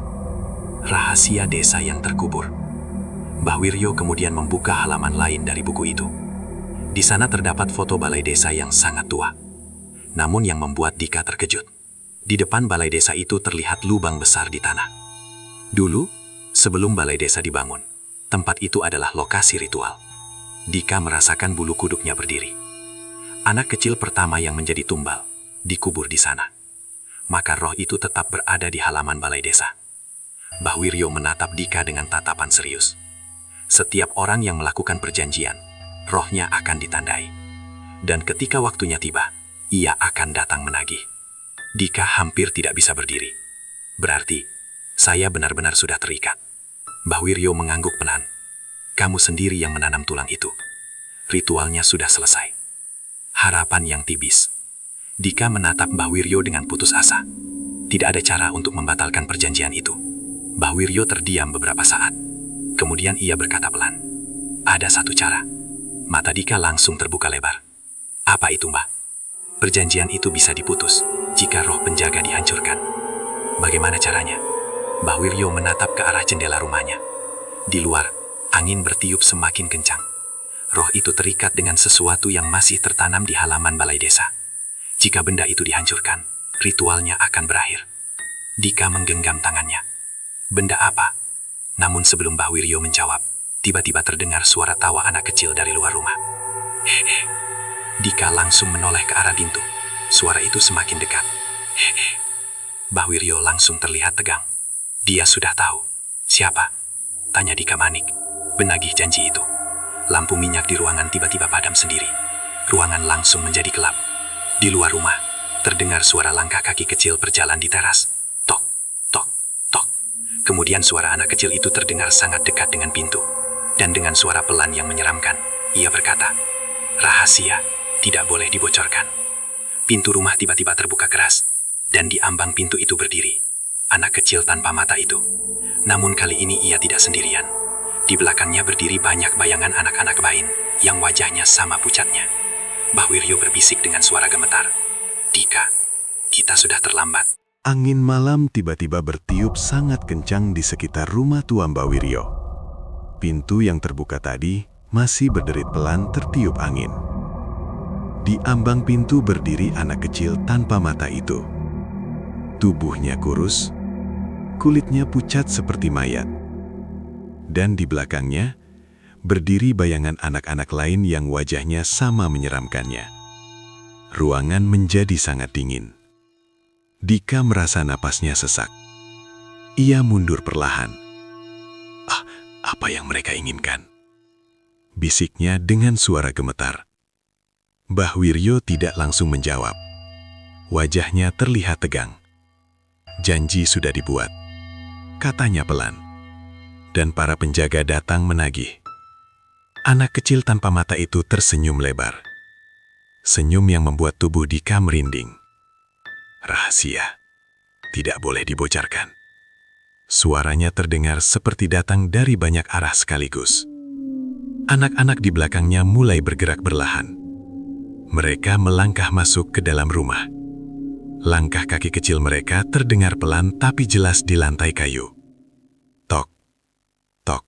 Rahasia desa yang terkubur. Mbah Wiryo kemudian membuka halaman lain dari buku itu. Di sana terdapat foto balai desa yang sangat tua. Namun yang membuat Dika terkejut. Di depan balai desa itu terlihat lubang besar di tanah. Dulu, sebelum balai desa dibangun, tempat itu adalah lokasi ritual. Dika merasakan bulu kuduknya berdiri. Anak kecil pertama yang menjadi tumbal, dikubur di sana. Maka roh itu tetap berada di halaman balai desa. Mbah Wiryo menatap Dika dengan tatapan serius. Setiap orang yang melakukan perjanjian, rohnya akan ditandai. Dan ketika waktunya tiba, ia akan datang menagih. Dika hampir tidak bisa berdiri. Berarti, saya benar-benar sudah terikat. Mbah Wiryo mengangguk pelan. Kamu sendiri yang menanam tulang itu. Ritualnya sudah selesai. Harapan yang tipis. Dika menatap Mbah Wiryo dengan putus asa. Tidak ada cara untuk membatalkan perjanjian itu. Mbah Wiryo terdiam beberapa saat. Kemudian ia berkata pelan. Ada satu cara. Mata Dika langsung terbuka lebar. Apa itu, Mbah? Perjanjian itu bisa diputus jika roh penjaga dihancurkan. Bagaimana caranya? Mbah Wiryo menatap ke arah jendela rumahnya. Di luar, angin bertiup semakin kencang. Roh itu terikat dengan sesuatu yang masih tertanam di halaman balai desa. Jika benda itu dihancurkan, ritualnya akan berakhir. Dika menggenggam tangannya. Benda apa? Namun sebelum Mbah Wiryo menjawab, tiba-tiba terdengar suara tawa anak kecil dari luar rumah. Hehe. Dika langsung menoleh ke arah pintu. Suara itu semakin dekat. Hehe. Mbah Wiryo langsung terlihat tegang. Dia sudah tahu. Siapa? Tanya Dika Manik, benagih janji itu. Lampu minyak di ruangan tiba-tiba padam sendiri. Ruangan langsung menjadi gelap. Di luar rumah, terdengar suara langkah kaki kecil berjalan di teras. Tok, tok, tok. Kemudian suara anak kecil itu terdengar sangat dekat dengan pintu. Dan dengan suara pelan yang menyeramkan, ia berkata, "Rahasia, tidak boleh dibocorkan." Pintu rumah tiba-tiba terbuka keras, dan di ambang pintu itu berdiri anak kecil tanpa mata itu. Namun kali ini ia tidak sendirian. Di belakangnya berdiri banyak bayangan anak-anak lain yang wajahnya sama pucatnya. Mbah Wiryo berbisik dengan suara gemetar, "Dika, kita sudah terlambat." Angin malam tiba-tiba bertiup sangat kencang di sekitar rumah tua Mbah Wiryo. Pintu yang terbuka tadi masih berderit pelan tertiup angin. Di ambang pintu berdiri anak kecil tanpa mata itu. Tubuhnya kurus, kulitnya pucat seperti mayat. Dan di belakangnya, berdiri bayangan anak-anak lain yang wajahnya sama menyeramkannya. Ruangan menjadi sangat dingin. Dika merasa napasnya sesak. Ia mundur perlahan. Apa yang mereka inginkan? Bisiknya dengan suara gemetar. Mbah Wiryo tidak langsung menjawab. Wajahnya terlihat tegang. Janji sudah dibuat, katanya pelan. Dan para penjaga datang menagih. Anak kecil tanpa mata itu tersenyum lebar. Senyum yang membuat tubuh Dika merinding. Rahasia, tidak boleh dibocorkan. Suaranya terdengar seperti datang dari banyak arah sekaligus. Anak-anak di belakangnya mulai bergerak perlahan. Mereka melangkah masuk ke dalam rumah. Langkah kaki kecil mereka terdengar pelan tapi jelas di lantai kayu. Tok, tok,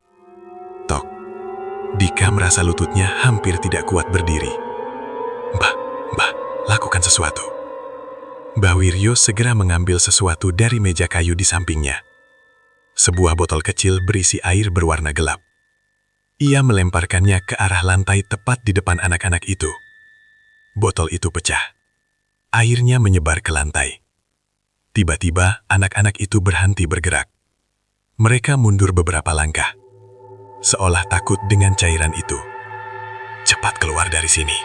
tok. Dika merasa lututnya hampir tidak kuat berdiri. Mbah, lakukan sesuatu. Mbah Wiryo segera mengambil sesuatu dari meja kayu di sampingnya. Sebuah botol kecil berisi air berwarna gelap. Ia melemparkannya ke arah lantai tepat di depan anak-anak itu. Botol itu pecah. Airnya menyebar ke lantai. Tiba-tiba anak-anak itu berhenti bergerak. Mereka mundur beberapa langkah, seolah takut dengan cairan itu. "Cepat keluar dari sini,"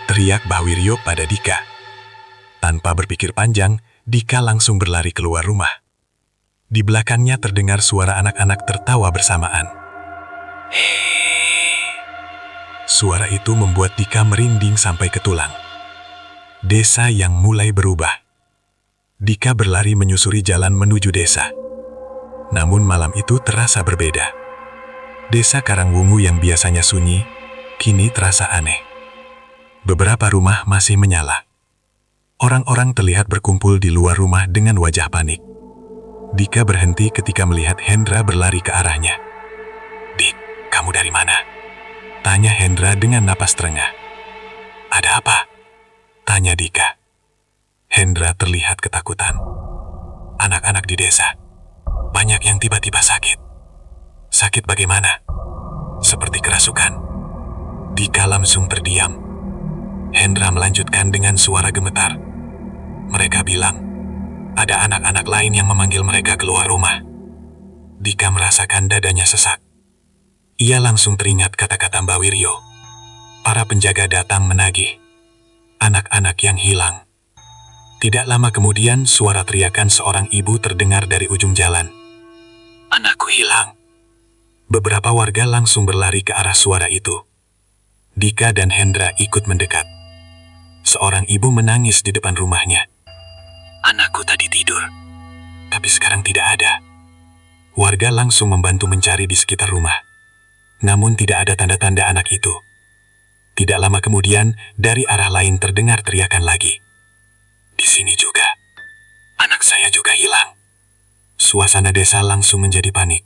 teriak Mbah Wiryo pada Dika. Tanpa berpikir panjang, Dika langsung berlari keluar rumah. Di belakangnya terdengar suara anak-anak tertawa bersamaan. Suara itu membuat Dika merinding sampai ke tulang. Desa yang mulai berubah. Dika berlari menyusuri jalan menuju desa. Namun malam itu terasa berbeda. Desa Karangwungu yang biasanya sunyi, kini terasa aneh. Beberapa rumah masih menyala. Orang-orang terlihat berkumpul di luar rumah dengan wajah panik. Dika berhenti ketika melihat Hendra berlari ke arahnya. "Dik, kamu dari mana?" tanya Hendra dengan napas terengah. "Ada apa?" tanya Dika. Hendra terlihat ketakutan. "Anak-anak di desa, banyak yang tiba-tiba sakit." "Sakit bagaimana?" "Seperti kerasukan." Dika langsung terdiam. Hendra melanjutkan dengan suara gemetar. "Mereka bilang, ada anak-anak lain yang memanggil mereka keluar rumah." Dika merasakan dadanya sesak. Ia langsung teringat kata-kata Mbah Wiryo. Para penjaga datang menagih. Anak-anak yang hilang. Tidak lama kemudian suara teriakan seorang ibu terdengar dari ujung jalan. "Anakku hilang." Beberapa warga langsung berlari ke arah suara itu. Dika dan Hendra ikut mendekat. Seorang ibu menangis di depan rumahnya. "Anakku tadi tidur, tapi sekarang tidak ada." Warga langsung membantu mencari di sekitar rumah. Namun tidak ada tanda-tanda anak itu. Tidak lama kemudian, dari arah lain terdengar teriakan lagi. "Di sini juga. Anak saya juga hilang." Suasana desa langsung menjadi panik.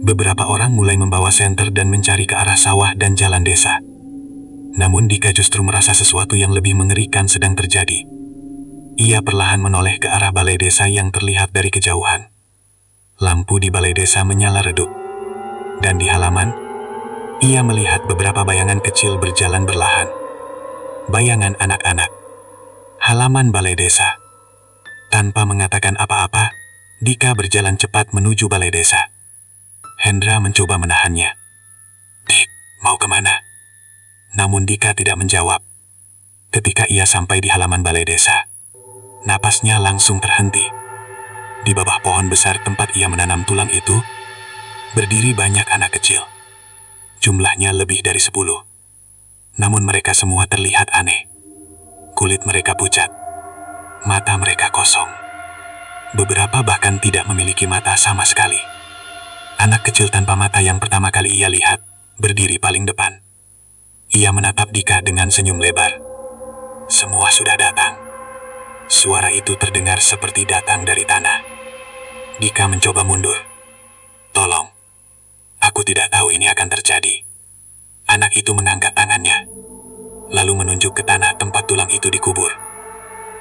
Beberapa orang mulai membawa senter dan mencari ke arah sawah dan jalan desa. Namun Dika justru merasa sesuatu yang lebih mengerikan sedang terjadi. Ia perlahan menoleh ke arah balai desa yang terlihat dari kejauhan. Lampu di balai desa menyala redup. Dan di halaman, ia melihat beberapa bayangan kecil berjalan berlahan. Bayangan anak-anak. Halaman balai desa. Tanpa mengatakan apa-apa, Dika berjalan cepat menuju balai desa. Hendra mencoba menahannya. "Dik, mau kemana?" Namun Dika tidak menjawab. Ketika ia sampai di halaman balai desa, napasnya langsung terhenti. Di bawah pohon besar tempat ia menanam tulang itu, berdiri banyak anak kecil. Jumlahnya lebih dari 10. Namun mereka semua terlihat aneh. Kulit mereka pucat, mata mereka kosong. Beberapa bahkan tidak memiliki mata sama sekali. Anak kecil tanpa mata yang pertama kali ia lihat, berdiri paling depan. Ia menatap Dika dengan senyum lebar. Semua sudah datang. Suara itu terdengar seperti datang dari tanah. Dika mencoba mundur. "Tolong, aku tidak tahu ini akan terjadi." Anak itu mengangkat tangannya, lalu menunjuk ke tanah tempat tulang itu dikubur.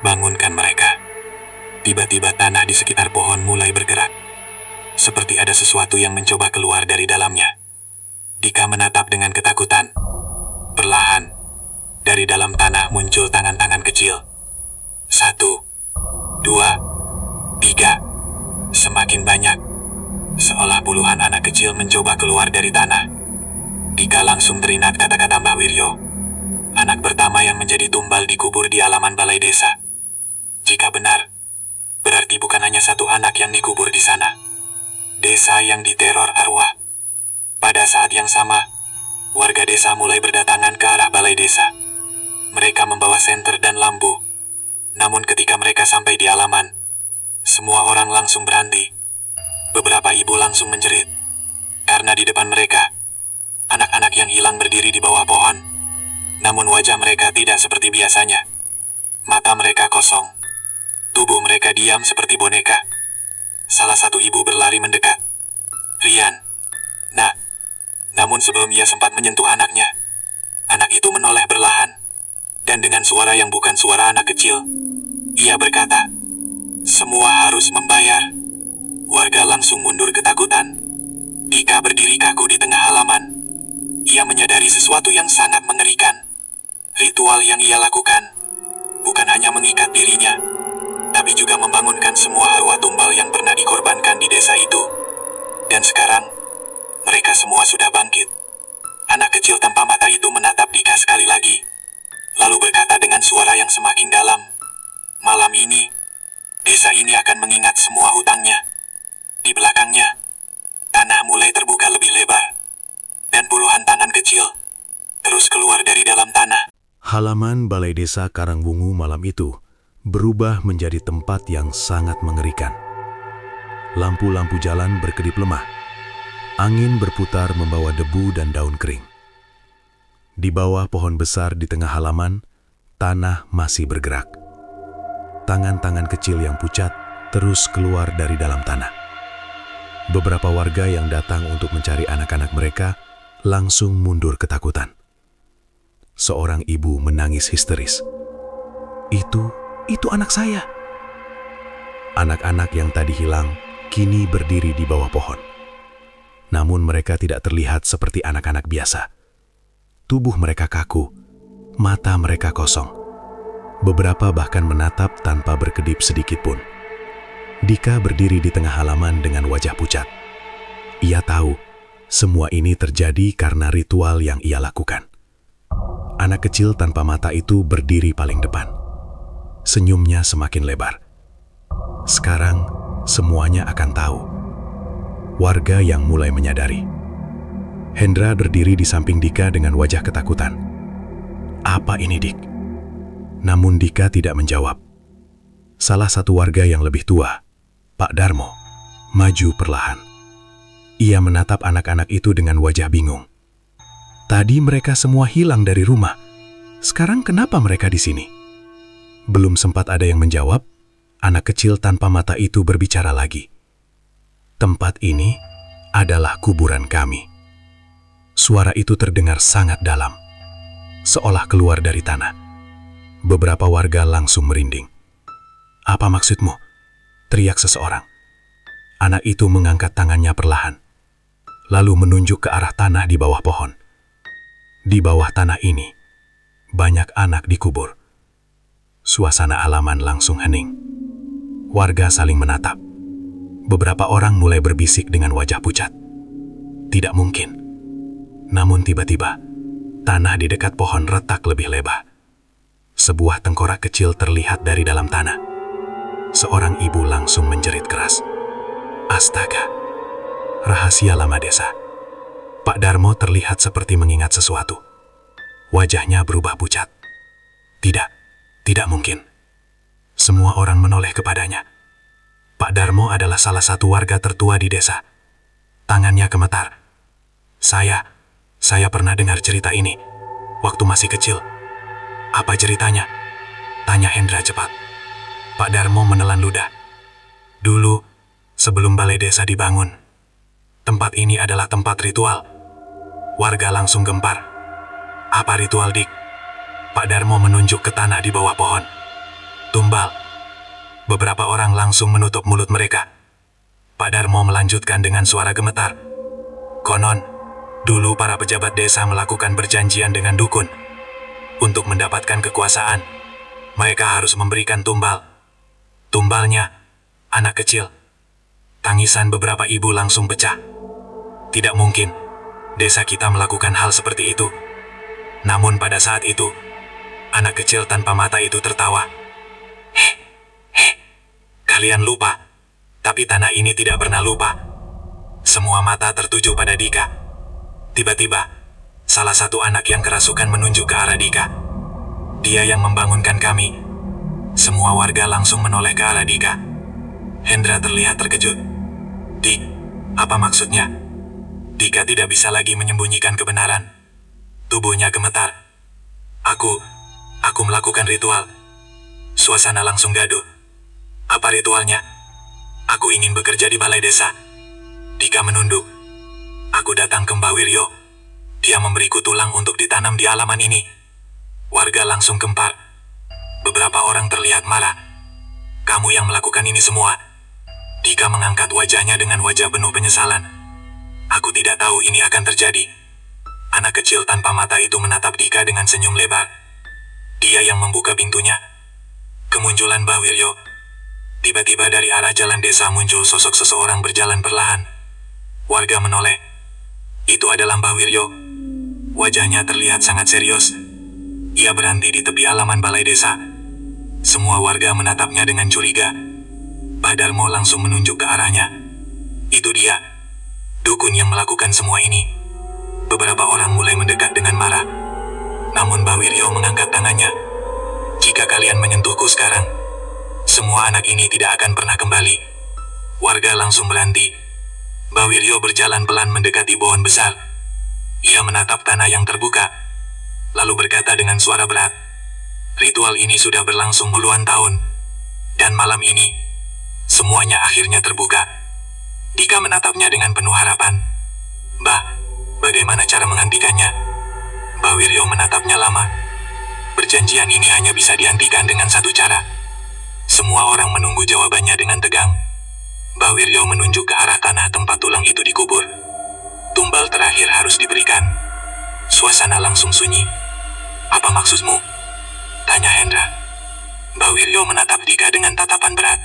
"Bangunkan mereka." Tiba-tiba tanah di sekitar pohon mulai bergerak. Seperti ada sesuatu yang mencoba keluar dari dalamnya. Dika menatap dengan ketakutan. Perlahan, dari dalam tanah muncul tangan-tangan kecil. 1, 2, 3. Semakin banyak. Seolah puluhan anak kecil mencoba keluar dari tanah. Dika langsung teringat kata-kata Mbah Wiryo. Anak pertama yang menjadi tumbal dikubur di halaman balai desa. Jika benar, berarti bukan hanya satu anak yang dikubur di sana. Desa yang diteror arwah. Pada saat yang sama, warga desa mulai berdatangan ke arah balai desa. Mereka membawa senter dan lampu. Namun ketika mereka sampai di halaman, semua orang langsung berhenti. Beberapa ibu langsung menjerit. Karena di depan mereka, anak-anak yang hilang berdiri di bawah pohon. Namun wajah mereka tidak seperti biasanya. Mata mereka kosong. Tubuh mereka diam seperti boneka. Salah satu ibu berlari mendekat. "Rian, Nak." Namun sebelum ia sempat menyentuh anaknya, anak itu menoleh perlahan. Dan dengan suara yang bukan suara anak kecil, ia berkata, "Semua harus membayar." Warga langsung mundur ketakutan. Dika berdiri kaku di tengah halaman. Ia menyadari sesuatu yang sangat mengerikan. Ritual yang ia lakukan bukan hanya mengikat dirinya, tapi juga membangunkan semua arwah tumbal yang pernah dikorbankan di desa itu. Dan sekarang, mereka semua sudah bangkit. Anak kecil tanpa mata itu menatap Dika sekali lagi, lalu berkata dengan suara yang semakin dalam, "Malam ini, desa ini akan mengingat semua hutangnya." Di belakangnya, tanah mulai terbuka lebih lebar, dan puluhan tangan kecil terus keluar dari dalam tanah. Halaman balai desa Karangwungu malam itu berubah menjadi tempat yang sangat mengerikan. Lampu-lampu jalan berkedip lemah. Angin berputar membawa debu dan daun kering. Di bawah pohon besar di tengah halaman, tanah masih bergerak. Tangan-tangan kecil yang pucat terus keluar dari dalam tanah. Beberapa warga yang datang untuk mencari anak-anak mereka langsung mundur ketakutan. Seorang ibu menangis histeris. Itu anak saya." Anak-anak yang tadi hilang kini berdiri di bawah pohon. Namun mereka tidak terlihat seperti anak-anak biasa. Tubuh mereka kaku, mata mereka kosong. Beberapa bahkan menatap tanpa berkedip sedikit pun. Dika berdiri di tengah halaman dengan wajah pucat. Ia tahu semua ini terjadi karena ritual yang ia lakukan. Anak kecil tanpa mata itu berdiri paling depan. Senyumnya semakin lebar. Sekarang semuanya akan tahu. Warga yang mulai menyadari. Hendra berdiri di samping Dika dengan wajah ketakutan. "Apa ini, Dik?" Namun Dika tidak menjawab. Salah satu warga yang lebih tua, Pak Darmo, maju perlahan. Ia menatap anak-anak itu dengan wajah bingung. Tadi mereka semua hilang dari rumah. Sekarang kenapa mereka di sini? Belum sempat ada yang menjawab, anak kecil tanpa mata itu berbicara lagi. "Tempat ini adalah kuburan kami." Suara itu terdengar sangat dalam, seolah keluar dari tanah. Beberapa warga langsung merinding. "Apa maksudmu?" teriak seseorang. Anak itu mengangkat tangannya perlahan, lalu menunjuk ke arah tanah di bawah pohon. Di bawah tanah ini, banyak anak dikubur. Suasana halaman langsung hening. Warga saling menatap. Beberapa orang mulai berbisik dengan wajah pucat. Tidak mungkin. Namun tiba-tiba, tanah di dekat pohon retak lebih lebar. Sebuah tengkorak kecil terlihat dari dalam tanah. Seorang ibu langsung menjerit keras. Astaga, rahasia lama desa. Pak Darmo terlihat seperti mengingat sesuatu. Wajahnya berubah pucat. Tidak mungkin. Semua orang menoleh kepadanya. Pak Darmo adalah salah satu warga tertua di desa. Tangannya gemetar. Saya pernah dengar cerita ini waktu masih kecil. Apa ceritanya? Tanya Hendra cepat. Pak Darmo menelan ludah. Dulu, sebelum balai desa dibangun, tempat ini adalah tempat ritual. Warga langsung gempar. Apa ritual, Dik? Pak Darmo menunjuk ke tanah di bawah pohon. Tumbal. Beberapa orang langsung menutup mulut mereka. Pak Darmo melanjutkan dengan suara gemetar. Konon, dulu para pejabat desa melakukan perjanjian dengan dukun. Untuk mendapatkan kekuasaan, mereka harus memberikan tumbal. Tumbalnya, anak kecil. Tangisan beberapa ibu langsung pecah. Tidak mungkin desa kita melakukan hal seperti itu. Namun pada saat itu, anak kecil tanpa mata itu tertawa. Kalian lupa, tapi tanah ini tidak pernah lupa. Semua mata tertuju pada Dika. Tiba-tiba, salah satu anak yang kerasukan menunjuk ke arah Dika. Dia yang membangunkan kami. Semua warga langsung menoleh ke arah Dika. Hendra terlihat terkejut. Dik, apa maksudnya? Dika tidak bisa lagi menyembunyikan kebenaran. Tubuhnya gemetar. Aku melakukan ritual. Suasana langsung gaduh. Apa ritualnya? Aku ingin bekerja di balai desa. Dika menunduk. Aku datang ke Mbak Wiryo. Dia memberiku tulang untuk ditanam di halaman ini. Warga langsung gempar. Beberapa orang terlihat marah. Kamu yang melakukan ini semua. Dika mengangkat wajahnya dengan wajah penuh penyesalan. Aku tidak tahu ini akan terjadi. Anak kecil tanpa mata itu menatap Dika dengan senyum lebar. Dia yang membuka pintunya. Kemunculan Mbak Wiryo. Tiba-tiba dari arah jalan desa muncul sosok seseorang berjalan perlahan. Warga menoleh. Itu adalah Mbah Wiryo. Wajahnya terlihat sangat serius. Ia berhenti di tepi halaman balai desa. Semua warga menatapnya dengan curiga. Pak Darmo langsung menunjuk ke arahnya. Itu dia, dukun yang melakukan semua ini. Beberapa orang mulai mendekat dengan marah. Namun Mbah Wiryo mengangkat tangannya. Jika kalian menyentuhku sekarang, semua anak ini tidak akan pernah kembali. Warga langsung berhenti. Mbah Wiryo berjalan pelan mendekati pohon besar. Ia menatap tanah yang terbuka, lalu berkata dengan suara berat, ritual ini sudah berlangsung puluhan tahun, dan malam ini, semuanya akhirnya terbuka. Dika menatapnya dengan penuh harapan. Mbah, bagaimana cara menghentikannya? Mbah Wiryo menatapnya lama. Perjanjian ini hanya bisa dihentikan dengan satu cara. Semua orang menunggu jawabannya dengan tegang. Mbah Wiryo menunjuk ke arah tanah tempat tulang itu dikubur. Tumbal terakhir harus diberikan. Suasana langsung sunyi. Apa maksudmu? Tanya Hendra. Mbah Wiryo menatap Dika dengan tatapan berat.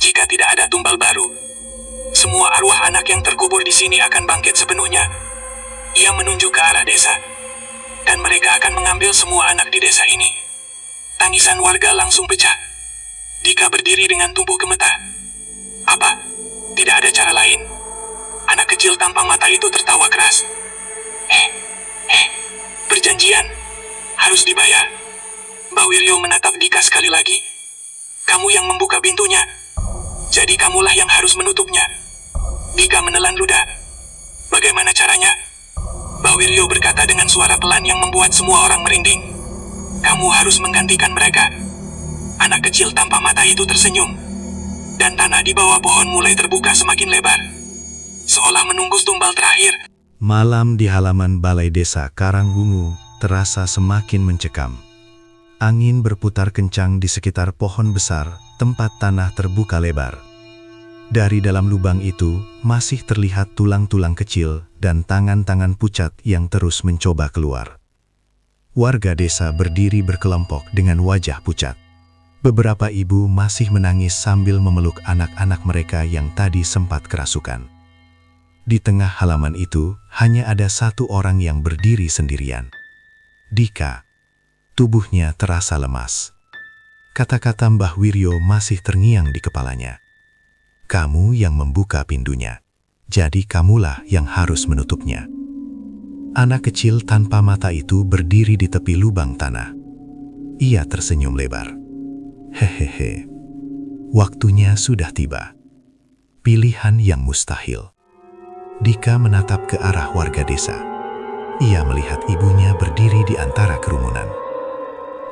Jika tidak ada tumbal baru, semua arwah anak yang terkubur di sini akan bangkit sepenuhnya. Ia menunjuk ke arah desa. Dan mereka akan mengambil semua anak di desa ini. Tangisan warga langsung pecah. Dika berdiri dengan tubuh gemetar. Apa? Tidak ada cara lain. Anak kecil tanpa mata itu tertawa keras. Perjanjian harus dibayar. Mbak Wiryo menatap Dika sekali lagi. Kamu yang membuka pintunya. Jadi kamulah yang harus menutupnya. Dika menelan ludah. Bagaimana caranya? Mbak Wiryo berkata dengan suara pelan yang membuat semua orang merinding. Kamu harus menggantikan mereka. Anak kecil tanpa mata itu tersenyum. Dan tanah di bawah pohon mulai terbuka semakin lebar. Seolah menunggu tumbal terakhir. Malam di halaman balai desa Karangwungu terasa semakin mencekam. Angin berputar kencang di sekitar pohon besar, tempat tanah terbuka lebar. Dari dalam lubang itu, masih terlihat tulang-tulang kecil dan tangan-tangan pucat yang terus mencoba keluar. Warga desa berdiri berkelompok dengan wajah pucat. Beberapa ibu masih menangis sambil memeluk anak-anak mereka yang tadi sempat kerasukan. Di tengah halaman itu hanya ada satu orang yang berdiri sendirian. Dika. Tubuhnya terasa lemas. Kata-kata Mbah Wiryo masih terngiang di kepalanya. Kamu yang membuka pintunya, jadi kamulah yang harus menutupnya. Anak kecil tanpa mata itu berdiri di tepi lubang tanah. Ia tersenyum lebar. Hehehe. Waktunya sudah tiba. Pilihan yang mustahil. Dika menatap ke arah warga desa. Ia melihat ibunya berdiri di antara kerumunan.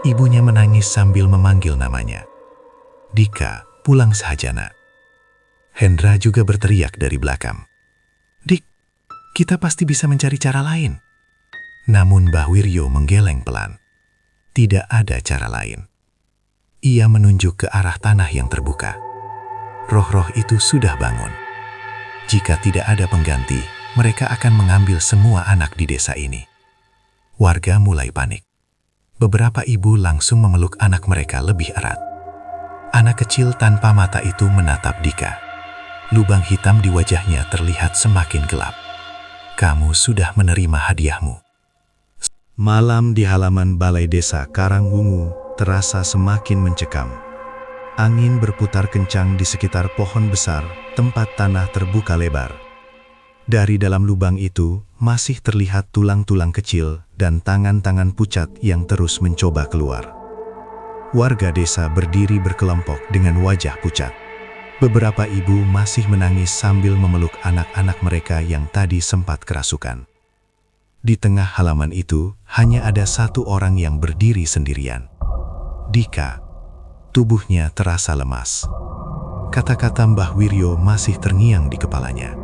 Ibunya menangis sambil memanggil namanya. Dika, pulang saja nak. Hendra juga berteriak dari belakang. Dik, kita pasti bisa mencari cara lain. Namun Mbah Wiryo menggeleng pelan. Tidak ada cara lain. Ia menunjuk ke arah tanah yang terbuka. Roh-roh itu sudah bangun. Jika tidak ada pengganti, mereka akan mengambil semua anak di desa ini. Warga mulai panik. Beberapa ibu langsung memeluk anak mereka lebih erat. Anak kecil tanpa mata itu menatap Dika. Lubang hitam di wajahnya terlihat semakin gelap. Kamu sudah menerima hadiahmu. Malam di halaman balai desa Karangwungu terasa semakin mencekam. Angin berputar kencang di sekitar pohon besar, tempat tanah terbuka lebar. Dari dalam lubang itu, masih terlihat tulang-tulang kecil dan tangan-tangan pucat yang terus mencoba keluar. Warga desa berdiri berkelompok dengan wajah pucat. Beberapa ibu masih menangis sambil memeluk anak-anak mereka yang tadi sempat kerasukan. Di tengah halaman itu, hanya ada satu orang yang berdiri sendirian. Dika. Tubuhnya terasa lemas. Kata-kata Mbah Wiryo masih terngiang di kepalanya.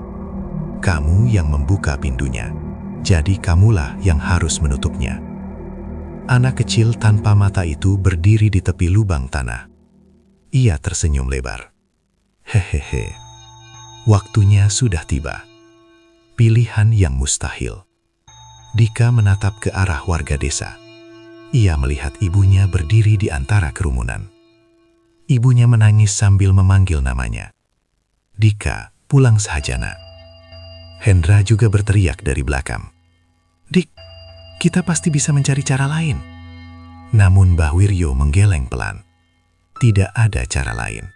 Kamu yang membuka pintunya, jadi kamulah yang harus menutupnya. Anak kecil tanpa mata itu berdiri di tepi lubang tanah. Ia tersenyum lebar. Hehehe. Waktunya sudah tiba. Pilihan yang mustahil. Dika menatap ke arah warga desa. Ia melihat ibunya berdiri di antara kerumunan. Ibunya menangis sambil memanggil namanya. Dika, pulang saja nak. Hendra juga berteriak dari belakang. Dik, kita pasti bisa mencari cara lain. Namun Mbah Wiryo menggeleng pelan. Tidak ada cara lain.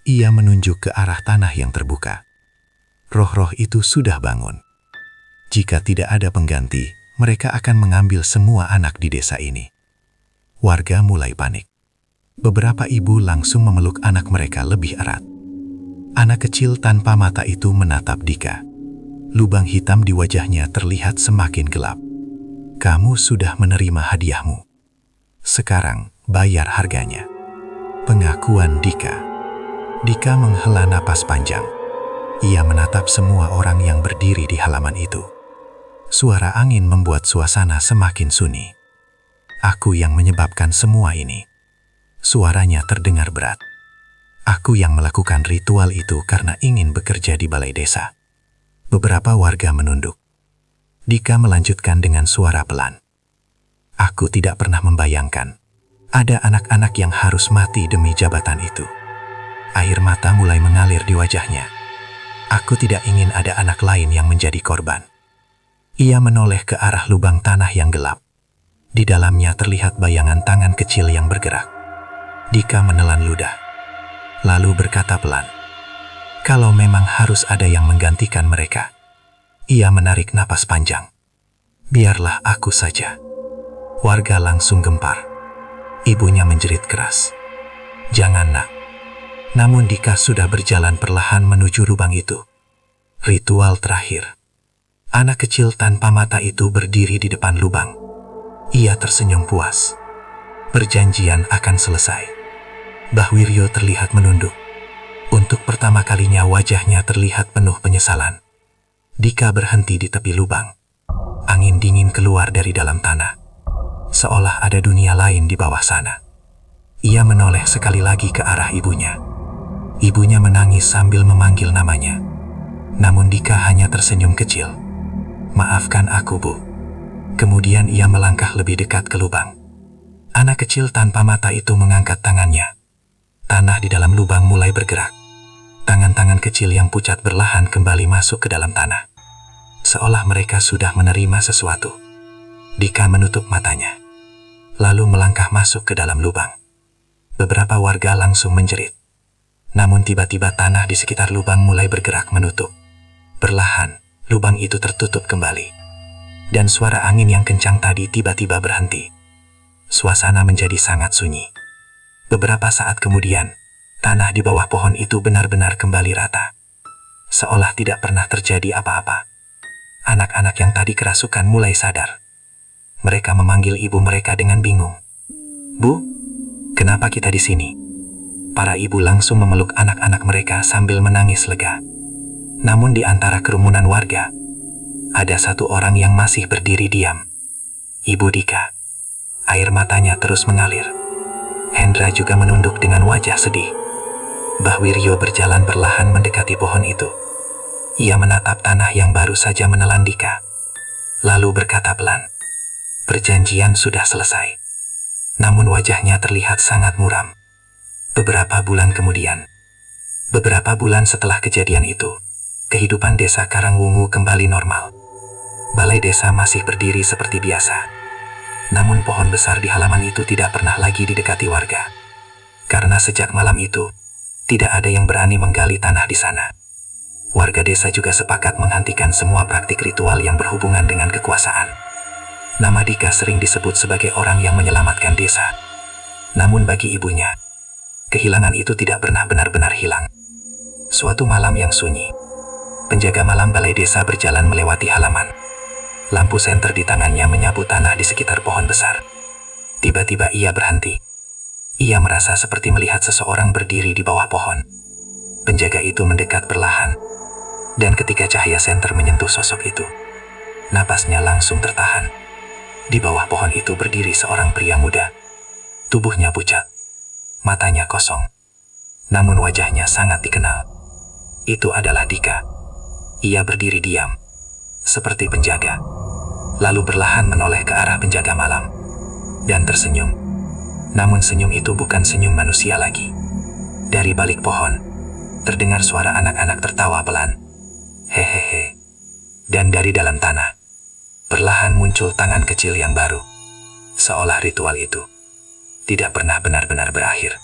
Ia menunjuk ke arah tanah yang terbuka. Roh-roh itu sudah bangun. Jika tidak ada pengganti, mereka akan mengambil semua anak di desa ini. Warga mulai panik. Beberapa ibu langsung memeluk anak mereka lebih erat. Anak kecil tanpa mata itu menatap Dika. Lubang hitam di wajahnya terlihat semakin gelap. Kamu sudah menerima hadiahmu. Sekarang, bayar harganya. Pengakuan Dika. Dika menghela napas panjang. Ia menatap semua orang yang berdiri di halaman itu. Suara angin membuat suasana semakin sunyi. Aku yang menyebabkan semua ini. Suaranya terdengar berat. Aku yang melakukan ritual itu karena ingin bekerja di balai desa. Beberapa warga menunduk. Dika melanjutkan dengan suara pelan. Aku tidak pernah membayangkan ada anak-anak yang harus mati demi jabatan itu. Air mata mulai mengalir di wajahnya. Aku tidak ingin ada anak lain yang menjadi korban. Ia menoleh ke arah lubang tanah yang gelap. Di dalamnya terlihat bayangan tangan kecil yang bergerak. Dika menelan ludah, lalu berkata pelan, kalau memang harus ada yang menggantikan mereka. Ia menarik napas panjang. Biarlah aku saja. Warga langsung gempar. Ibunya menjerit keras. Jangan nak. Namun Dika sudah berjalan perlahan menuju lubang itu. Ritual terakhir. Anak kecil tanpa mata itu berdiri di depan lubang. Ia tersenyum puas. Perjanjian akan selesai. Mbah Wiryo terlihat menunduk. Untuk pertama kalinya wajahnya terlihat penuh penyesalan. Dika berhenti di tepi lubang. Angin dingin keluar dari dalam tanah. Seolah ada dunia lain di bawah sana. Ia menoleh sekali lagi ke arah ibunya. Ibunya menangis sambil memanggil namanya. Namun Dika hanya tersenyum kecil. Maafkan aku, Bu. Kemudian ia melangkah lebih dekat ke lubang. Anak kecil tanpa mata itu mengangkat tangannya. Tanah di dalam lubang mulai bergerak. Tangan-tangan kecil yang pucat berlahan kembali masuk ke dalam tanah. Seolah mereka sudah menerima sesuatu. Dika menutup matanya, lalu melangkah masuk ke dalam lubang. Beberapa warga langsung menjerit. Namun tiba-tiba tanah di sekitar lubang mulai bergerak menutup. Perlahan, lubang itu tertutup kembali. Dan suara angin yang kencang tadi tiba-tiba berhenti. Suasana menjadi sangat sunyi. Beberapa saat kemudian, tanah di bawah pohon itu benar-benar kembali rata. Seolah tidak pernah terjadi apa-apa. Anak-anak yang tadi kerasukan mulai sadar. Mereka memanggil ibu mereka dengan bingung. "Bu, kenapa kita di sini?" Para ibu langsung memeluk anak-anak mereka sambil menangis lega. Namun di antara kerumunan warga, ada satu orang yang masih berdiri diam. Ibu Dika. Air matanya terus mengalir. Hendra juga menunduk dengan wajah sedih. Mbah Wiryo berjalan perlahan mendekati pohon itu. Ia menatap tanah yang baru saja menelan Dika. Lalu berkata pelan, "Perjanjian sudah selesai." Namun wajahnya terlihat sangat muram. Beberapa bulan setelah kejadian itu, kehidupan desa Karangwungu kembali normal. Balai desa masih berdiri seperti biasa. Namun pohon besar di halaman itu tidak pernah lagi didekati warga. Karena sejak malam itu, tidak ada yang berani menggali tanah di sana. Warga desa juga sepakat menghentikan semua praktik ritual yang berhubungan dengan kekuasaan. Nama Dika sering disebut sebagai orang yang menyelamatkan desa. Namun bagi ibunya, kehilangan itu tidak pernah benar-benar hilang. Suatu malam yang sunyi, penjaga malam balai desa berjalan melewati halaman. Lampu senter di tangannya menyapu tanah di sekitar pohon besar. Tiba-tiba ia berhenti. Ia merasa seperti melihat seseorang berdiri di bawah pohon. Penjaga itu mendekat perlahan. Dan ketika cahaya senter menyentuh sosok itu, napasnya langsung tertahan. Di bawah pohon itu berdiri seorang pria muda. Tubuhnya pucat, matanya kosong. Namun wajahnya sangat dikenal. Itu adalah Dika. Ia berdiri diam, seperti penjaga. Lalu perlahan menoleh ke arah penjaga malam. Dan tersenyum. Namun senyum itu bukan senyum manusia lagi. Dari balik pohon, terdengar suara anak-anak tertawa pelan. Hehehe. Dan dari dalam tanah, perlahan muncul tangan kecil yang baru. Seolah ritual itu tidak pernah benar-benar berakhir.